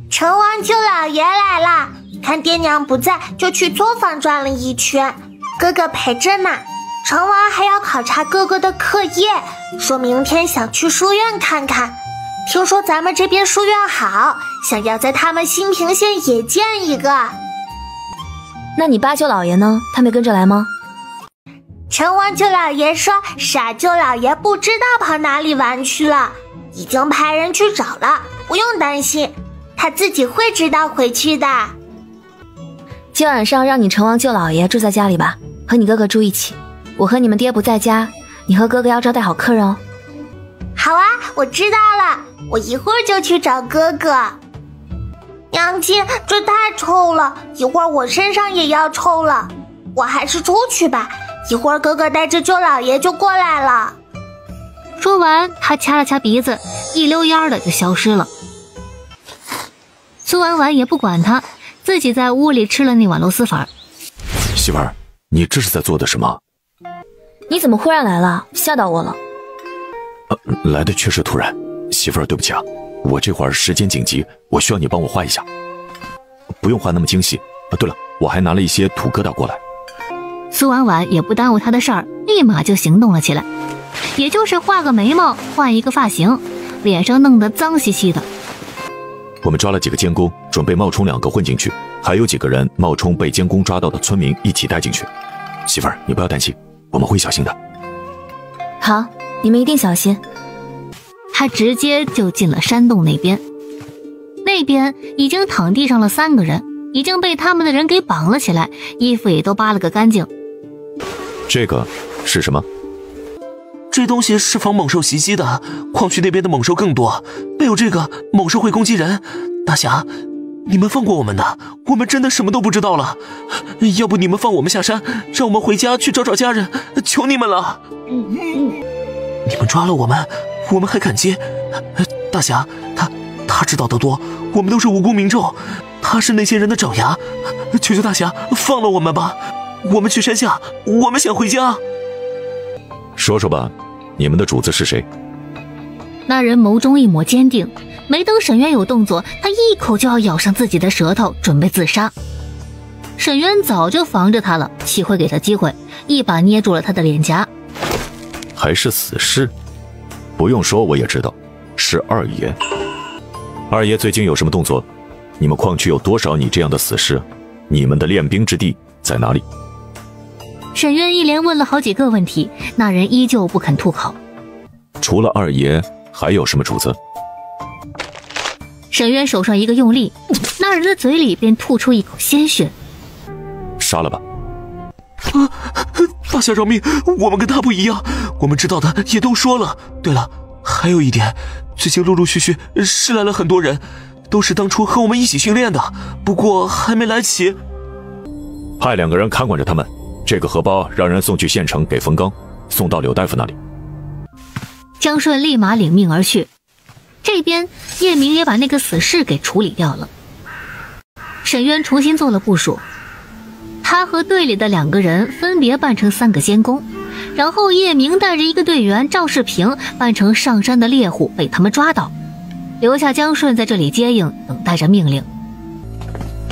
S6: 成王舅老爷来了，看爹娘不在，就去作坊转了一圈，哥哥陪着呢。成王还要考察哥哥的课业，说明天想去书院看看。听说咱们这边书院好，想要在他们新平县也建一个。
S3: 那你八舅老爷呢？他没跟着来吗？
S6: 成王舅老爷说傻舅老爷不知道跑哪里玩去了，已经派人去找了，不用担心，他自己会知道回去的。
S3: 今晚上让你成王舅老爷住在家里吧，和你哥哥住一起。我和你们爹不在家，你和哥哥要招待好客人哦。
S6: 好啊，我知道了，我一会儿就去找哥哥。娘亲，这太臭了，一会儿我身上也要臭了，我还是出去吧，一会儿哥哥带着舅老爷就过来了。
S1: 说完，他掐了掐鼻子，一溜烟的就消失了。苏婉婉也不管他，自己在屋里吃了那碗螺蛳粉。
S2: 媳妇儿，你这是在做的什么？
S3: 你怎么忽然来了？吓到我了。
S2: 来的确实突然，媳妇儿，对不起啊，我这会儿时间紧急，我需要你帮我画一下。不用画那么精细。对了，我还拿了一些土疙瘩过来。
S1: 苏婉婉也不耽误他的事儿，立马就行动了起来。也就是画个眉毛，换一个发型，脸上弄得脏兮兮的。
S2: 我们抓了几个监工，准备冒充2个混进去，还有几个人冒充被监工抓到的村民一起带进去。媳妇儿，你不要担心，我们会小心的。
S3: 好，你们一定小心。
S1: 他直接就进了山洞那边，那边已经躺地上了3个人，已经被他们的人给绑了起来，衣服也都扒了个干净。
S2: 这个是什么？
S5: 这东西是防猛兽袭击的，矿区那边的猛兽更多，没有这个猛兽会攻击人。大侠，你们放过我们的，我们真的什么都不知道了。要不你们放我们下山，让我们回家去找找家人，求你们了。你们抓了我们，我们还敢接？大侠，他知道得多，我们都是无辜民众，他是那些人的爪牙，求求大侠放了我们吧，我们去山下，我们想回家。
S2: 说说吧，你们的主子是谁？
S1: 那人眸中一抹坚定，没等沈渊有动作，他一口就要咬上自己的舌头，准备自杀。沈渊早就防着他了，岂会给他机会，一把捏住了他的脸颊。
S2: 还是死士？不用说我也知道，是二爷。二爷最近有什么动作？你们矿区有多少你这样的死士？你们的练兵之地在哪里？
S1: 沈渊一连问了好几个问题，那人依旧不肯吐口。
S2: 除了二爷，还有什么主子？
S1: 沈渊手上一个用力，那人的嘴里便吐出一口鲜血。
S2: 杀了吧！
S5: 大侠饶命，我们跟他不一样，我们知道的也都说了。对了，还有一点，最近陆陆续续是来了很多人，都是当初和我们一起训练的，不过还没来齐。
S2: 派2个人看管着他们，这个荷包让人送去县城给冯刚，送到柳大夫那里。
S1: 江顺立马领命而去。这边叶明也把那个死士给处理掉了。沈渊重新做了部署，他和队里的2个人分别扮成3个监工，然后叶明带着一个队员赵世平扮成上山的猎户被他们抓到，留下江顺在这里接应，等待着命令。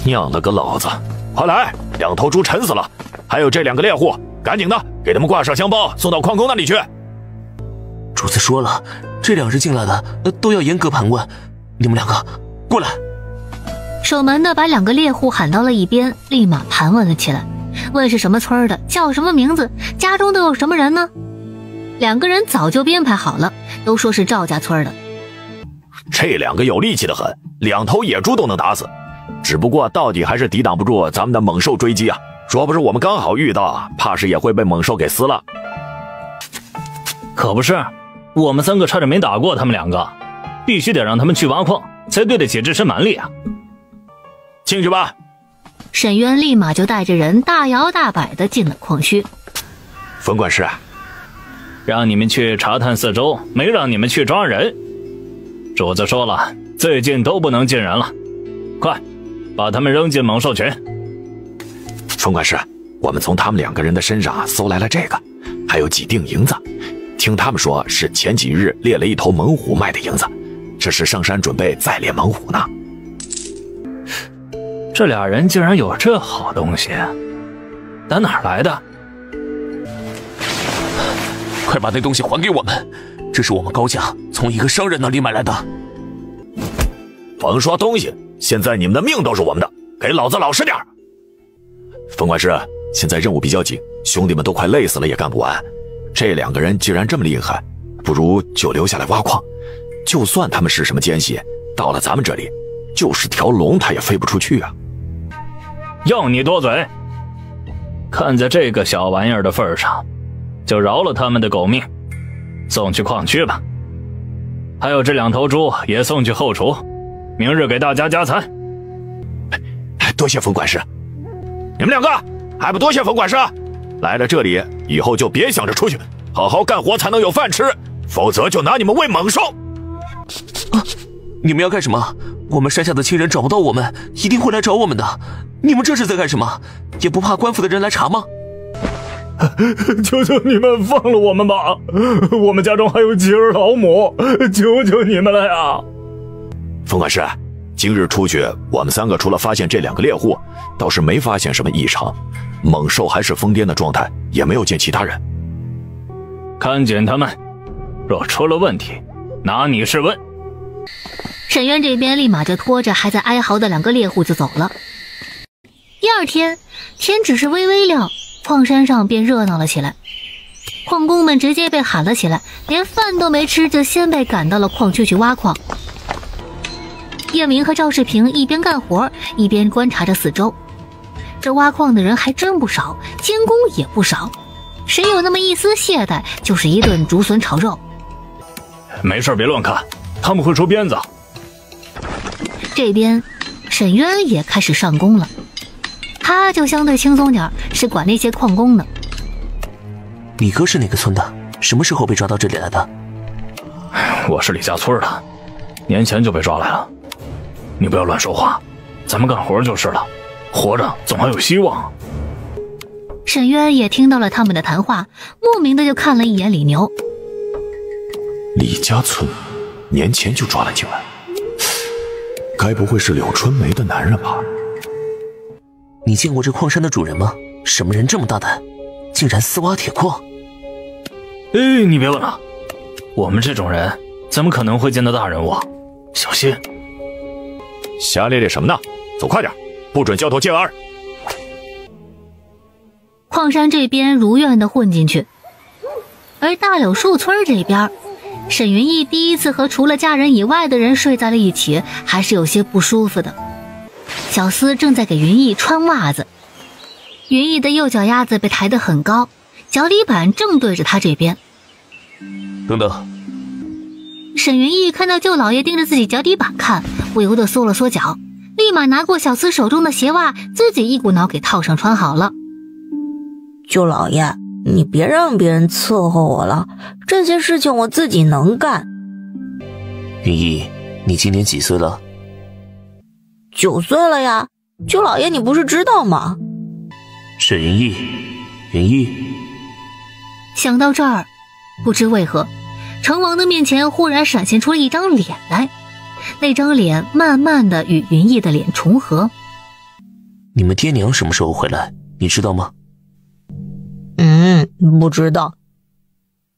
S2: 娘了个老子，快来！2头猪沉死了，还有这2个猎户，赶紧的给他们挂上香包，送到矿工那里去。
S5: 主子说了，这2日进来的都要严格盘问，你们2个过来。
S1: 守门的把2个猎户喊到了一边，立马盘问了起来，问是什么村的，叫什么名字，家中都有什么人呢？2个人早就编排好了，都说是赵家村的。
S2: 这2个有力气的很，2头野猪都能打死，只不过到底还是抵挡不住咱们的猛兽追击啊！若不是我们刚好遇到，怕是也会被猛兽给撕了。
S4: 可不是，我们3个差点没打过他们2个，必须得让他们去挖矿，才对得起这身蛮力啊！
S2: 进去吧。
S1: 沈渊立马就带着人大摇大摆地进了矿区。
S2: 冯管事，
S4: 让你们去查探四周，没让你们去抓人。主子说了，最近都不能进人了，快把他们扔进猛兽群。
S2: 冯管事，我们从他们2个人的身上搜来了这个，还有几锭银子，听他们说是前几日猎了一头猛虎卖的银子，这是上山准备再猎猛虎呢。
S4: 这俩人竟然有这好东西，打哪儿来的？
S5: 快把那东西还给我们，这是我们高家从一个商人那里买来的。
S2: 甭说东西，现在你们的命都是我们的，给老子老实点。冯管事，现在任务比较紧，兄弟们都快累死了也干不完。这2个人既然这么厉害，不如就留下来挖矿。就算他们是什么奸细，到了咱们这里，就是条龙他也飞不出去啊。
S4: 要你多嘴。看在这个小玩意儿的份上，就饶了他们的狗命，送去矿区吧。还有这2头猪也送去后厨，明日给大家加餐。
S2: 多谢冯管事。你们2个还不多谢冯管事？来了这里以后就别想着出去，好好干活才能有饭吃，否则就拿你们喂猛兽。
S5: 你们要干什么？我们山下的亲人找不到我们，一定会来找我们的。你们这是在干什么？也不怕官府的人来查吗？
S4: 求求你们放了我们吧，我们家中还有几儿老母，求求你们了呀！
S2: 冯管事，今日出去，我们3个除了发现这2个猎户，倒是没发现什么异常，猛兽还是疯癫的状态，也没有见其他人。
S4: 看紧他们，若出了问题，拿你试问。
S1: 沈渊这边立马就拖着还在哀嚎的2个猎户就走了。第2天，天只是微微亮，矿山上便热闹了起来。矿工们直接被喊了起来，连饭都没吃就先被赶到了矿区去挖矿。叶明和赵世平一边干活一边观察着四周，这挖矿的人还真不少，监工也不少，谁有那么一丝懈怠，就是一顿竹笋炒肉。
S4: 没事别乱看，他们会出鞭子。
S1: 这边沈渊也开始上工了，他就相对轻松点，是管那些矿工的。
S5: 你哥是哪个村的？什么时候被抓到这里来的？
S4: 我是李家村的，年前就被抓来了。你不要乱说话，咱们干活就是了，活着总还有希望。
S1: 沈渊也听到了他们的谈话，莫名的就看了一眼李牛。
S2: 李家村年前就抓了进来，该不会是柳春梅的男人吧？
S5: 你见过这矿山的主人吗？什么人这么大胆，竟然私挖铁矿？
S4: 你别问了，我们这种人怎么可能会见到大人物？小心！
S2: 瞎咧咧什么呢？走快点，不准交头接耳！
S1: 矿山这边如愿的混进去，而大柳树村这边，沈云逸第一次和除了家人以外的人睡在了一起，还是有些不舒服的。小厮正在给云逸穿袜子，云逸的右脚丫子被抬得很高，脚底板正对着他这边。
S5: 等等，
S1: 沈云逸看到舅老爷盯着自己脚底板看，不由得缩了缩脚，立马拿过小厮手中的鞋袜，自己一股脑给套上穿好了。
S7: 舅老爷，你别让别人伺候我了，这些事情我自己能干。
S5: 云逸，你今年几岁了
S7: ？9岁了呀，舅老爷你不是知道吗？
S5: 沈云逸，云逸。
S1: 想到这儿，不知为何，成王的面前忽然闪现出了一张脸来，那张脸慢慢的与云逸的脸重合。
S5: 你们爹娘什么时候回来，你知道吗？
S7: 不知道。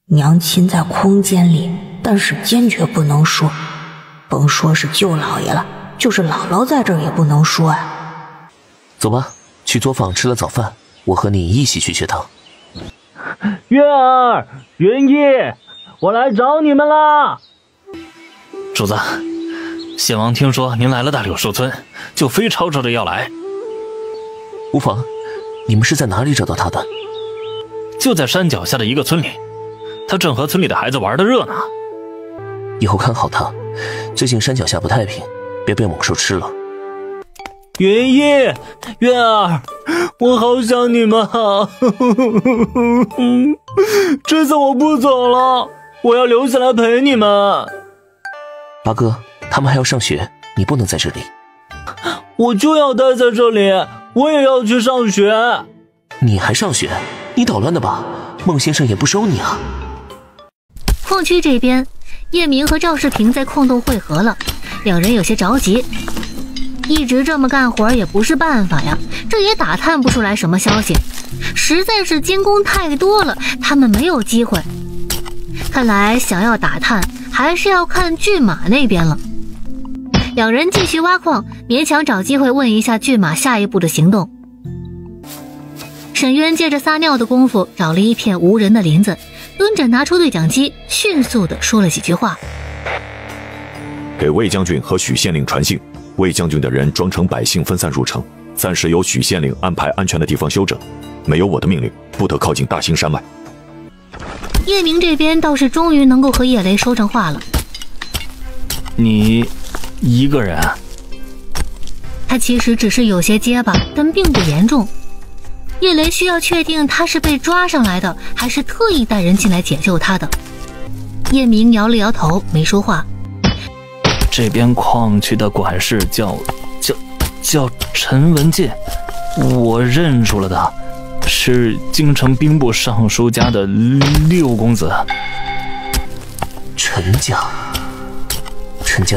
S7: 娘亲在空间里，但是坚决不能说，甭说是舅老爷了，就是姥姥在这儿也不能说啊。
S5: 走吧，去作坊吃了早饭，我和你一起去学堂。
S8: 月儿，云逸，我来找你们啦！
S4: 主子，献王听说您来了大柳树村，就非吵着要来。
S5: 无妨，你们是在哪里找到他的？
S4: 就在山脚下的一个村里，他正和村里的孩子玩得热闹。
S5: 以后看好他，最近山脚下不太平，别被猛兽吃了。
S8: 云逸，月儿，我好想你们啊！这次我不走了，我要留下来陪你们。
S5: 八哥，他们还要上学，你不能在这里。
S8: 我就要待在这里，我也要去上学。
S5: 你还上学？你捣乱的吧？孟先生也不收你啊。
S1: 矿区这边，叶明和赵世平在矿洞汇合了，两人有些着急。一直这么干活也不是办法呀，这也打探不出来什么消息，实在是监工太多了，他们没有机会。看来想要打探，还是要看骏马那边了。两人继续挖矿，勉强找机会问一下骏马下一步的行动。沈渊借着撒尿的功夫，找了一片无人的林子，蹲着拿出对讲机，迅速地说了几句话。
S2: 给魏将军和许县令传信，魏将军的人装成百姓分散入城，暂时由许县令安排安全的地方休整，没有我的命令，不得靠近大兴山脉。
S1: 叶明这边倒是终于能够和叶雷说上话了。
S4: 你一个人啊？
S1: 他其实只是有些结巴，但并不严重。叶雷需要确定他是被抓上来的，还是特意带人进来解救他的。叶明摇了摇头，没说话。
S4: 这边矿区的管事叫陈文介，我认出了他，是京城兵部尚书家的六公子。
S5: 陈家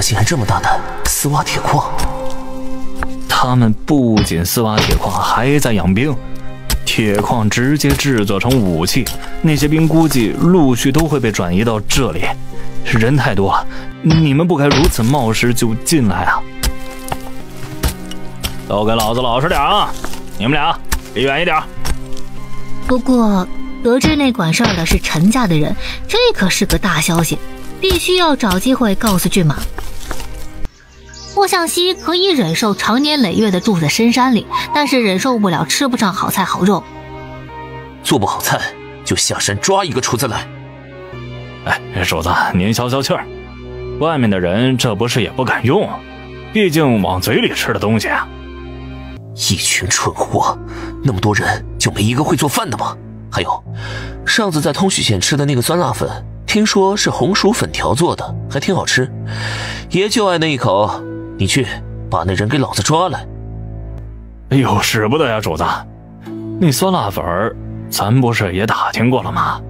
S5: 竟然这么大胆，私挖铁矿。
S4: 他们不仅私挖铁矿，还在养兵。铁矿直接制作成武器，那些兵估计陆续都会被转移到这里。人太多了，你们不该如此冒失就进来啊！都给老子老实点啊！你们俩离远一点。
S1: 不过得知那管事儿的是陈家的人，这可是个大消息，必须要找机会告诉骏马。莫向西可以忍受长年累月的住在深山里，但是忍受不了吃不上好菜好肉。
S5: 做不好菜就下山抓一个厨子来。
S4: 哎，主子您消消气儿，外面的人这不是也不敢用，毕竟往嘴里吃的东西啊。
S5: 一群蠢货，那么多人就没一个会做饭的吗？还有，上次在通许县吃的那个酸辣粉，听说是红薯粉条做的，还挺好吃，爷就爱那一口。你去把那人给老子抓来。
S4: 哎呦，使不得呀，主子，那酸辣粉咱不是也打听过了吗？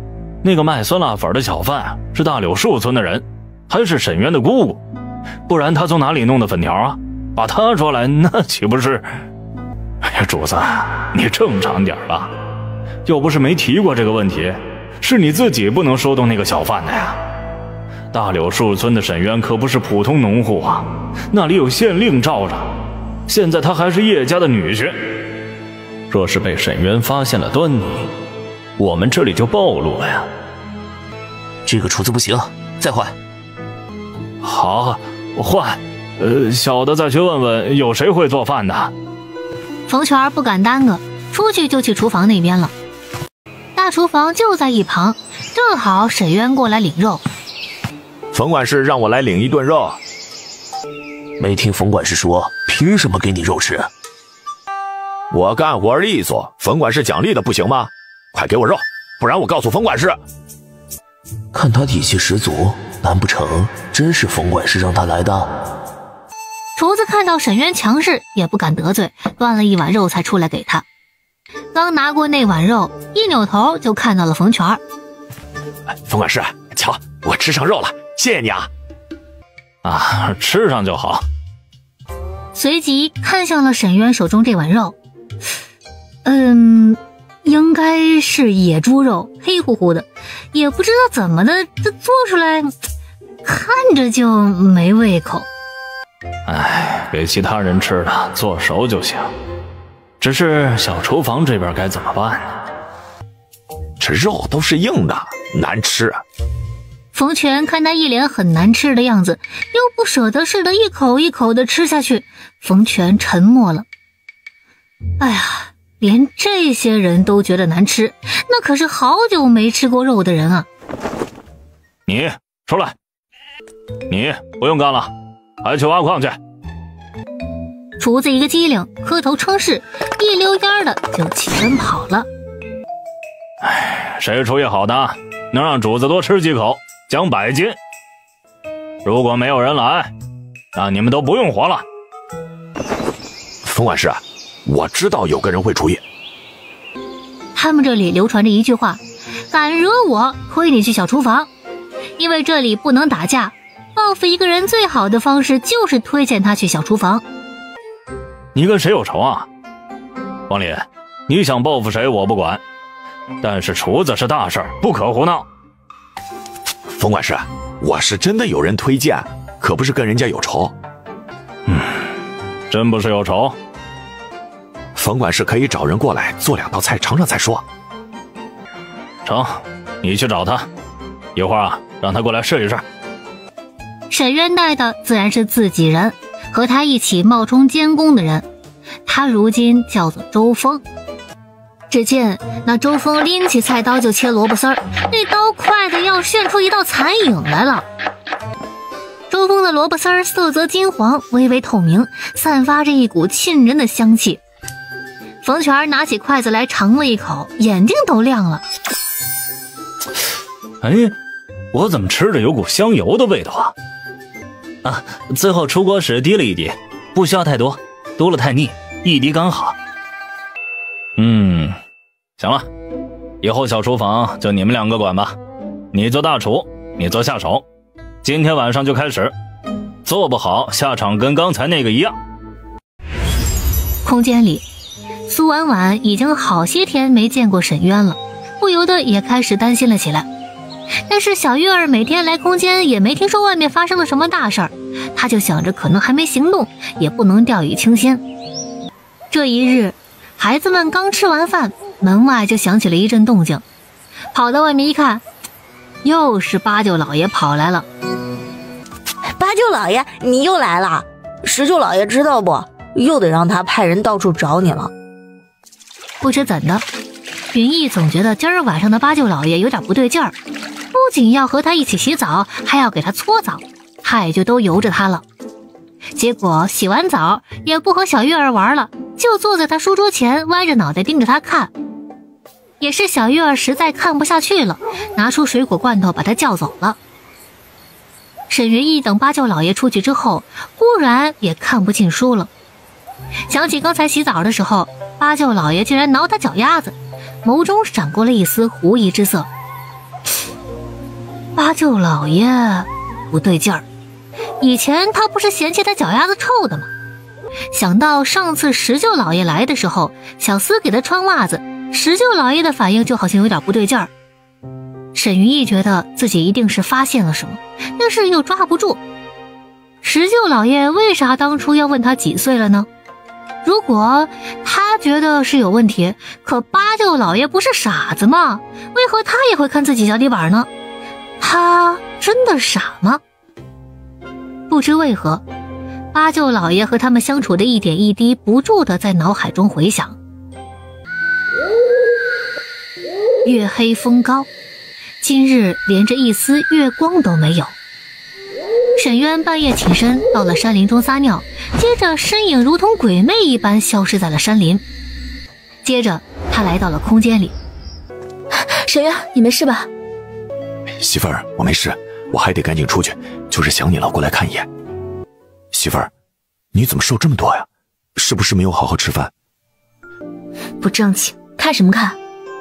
S4: 那个卖酸辣粉的小贩是大柳树村的人，还是沈渊的姑姑，不然他从哪里弄的粉条啊？把他抓来，那岂不是……哎呀，主子，你正常点吧，又不是没提过这个问题，是你自己不能说动那个小贩的呀。大柳树村的沈渊可不是普通农户啊，那里有县令罩着，现在他还是叶家的女婿，若是被沈渊发现了端倪，我们这里就暴露了呀。
S5: 这个厨子不行，再换。
S4: 好，我换。小的再去问问有谁会做饭的。
S1: 冯全不敢耽搁，出去就去厨房那边了。大厨房就在一旁，正好沈渊过来领肉。
S2: 冯管事让我来领一顿肉。
S5: 没听冯管事说，凭什么给你肉吃？
S2: 我干活利索，冯管事奖励的不行吗？快给我肉，不然我告诉冯管事。
S5: 看他底气十足，难不成真是冯管事让他来的？
S1: 厨子看到沈渊强势，也不敢得罪，端了一碗肉菜出来给他。刚拿过那碗肉，一扭头就看到了冯全。
S2: 冯管事，瞧，我吃上肉了，谢谢你啊！
S4: 啊，吃上就好。
S1: 随即看向了沈渊手中这碗肉，应该是野猪肉，黑乎乎的，也不知道怎么的，这做出来看着就没胃口。
S4: 哎，给其他人吃的做熟就行，只是小厨房这边该怎么办呢？
S2: 这肉都是硬的，难吃。
S1: 冯全看他一脸很难吃的样子，又不舍得似的一口一口的吃下去。冯全沉默了。哎呀，连这些人都觉得难吃，那可是好久没吃过肉的人啊。
S4: 你出来，你不用干了，还去挖矿去。
S1: 厨子一个机灵，磕头称是，一溜烟的就起身跑了。
S4: 哎，谁厨艺好的，能让主子多吃几口，奖100斤。如果没有人来，那你们都不用活了。
S2: 冯管事，我知道有个人会厨艺。
S1: 他们这里流传着一句话，敢惹我，推你去小厨房。因为这里不能打架，报复一个人最好的方式就是推荐他去小厨房。
S4: 你跟谁有仇啊？王林，你想报复谁我不管，但是厨子是大事，不可胡闹。
S2: 冯管事，我是真的有人推荐，可不是跟人家有仇。
S4: 真不是有仇。
S2: 冯管事可以找人过来做2道菜尝尝再说。
S4: 成，你去找他，一会儿啊，让他过来试一试。
S1: 沈渊带的自然是自己人，和他一起冒充监工的人。他他如今叫做周峰。只见那周峰拎起菜刀就切萝卜丝儿，那刀快的要炫出一道残影来了。周峰的萝卜丝儿色泽金黄，微微透明，散发着一股沁人的香气。冯全拿起筷子来尝了一口，眼睛都亮了。
S4: 哎，我怎么吃着有股香油的味道啊？
S8: 最后出锅时滴了一滴，不需要太多，多了太腻，一滴刚好。
S4: 行了，以后小厨房就你们2个管吧。你做大厨，你做下手。今天晚上就开始，做不好下场跟刚才那个一样。
S1: 空间里，苏婉婉已经好些天没见过沈渊了，不由得也开始担心了起来。但是小月儿每天来空间也没听说外面发生了什么大事儿，她就想着可能还没行动，也不能掉以轻心。这一日，孩子们刚吃完饭，门外就响起了一阵动静，跑到外面一看，又是八舅老爷跑来了。
S7: 八舅老爷，你又来了，十舅老爷知道不？又得让他派人到处找你了。
S1: 不知怎的，云逸总觉得今儿晚上的八舅老爷有点不对劲儿，不仅要和他一起洗澡，还要给他搓澡，他也就都由着他了。结果洗完澡也不和小月儿玩了，就坐在他书桌前，歪着脑袋盯着他看。也是小月儿实在看不下去了，拿出水果罐头把他叫走了。沈云逸等八舅老爷出去之后，忽然也看不进书了，想起刚才洗澡的时候，八舅老爷竟然挠他脚丫子，眸中闪过了一丝狐疑之色。八舅老爷不对劲儿，以前他不是嫌弃他脚丫子臭的吗？想到上次十舅老爷来的时候，小厮给他穿袜子，十舅老爷的反应就好像有点不对劲儿。沈云逸觉得自己一定是发现了什么，但是又抓不住。十舅老爷为啥当初要问他几岁了呢？如果他觉得是有问题，可八舅老爷不是傻子吗？为何他也会看自己脚底板呢？他真的傻吗？不知为何，八舅老爷和他们相处的一点一滴不住地在脑海中回响。月黑风高，今日连着一丝月光都没有。沈渊半夜起身到了山林中撒尿，接着身影如同鬼魅一般消失在了山林。接着他来到了空间里。
S3: 沈渊，你没事吧？
S2: 媳妇儿，我没事，我还得赶紧出去，就是想你了，过来看一眼。媳妇儿，你怎么瘦这么多呀？是不是没有好好吃饭？
S3: 不争气，看什么看？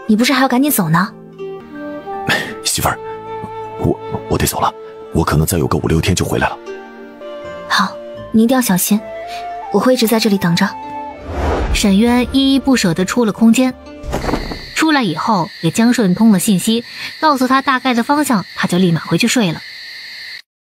S3: 你不是还要赶紧走呢？
S2: 媳妇儿，我得走了，我可能再有个5、6天就回来了。
S3: 好，你一定要小心，我会一直在这里等着。
S1: 沈渊依依不舍地出了空间，出来以后给江顺通了信息，告诉他大概的方向，他就立马回去睡了。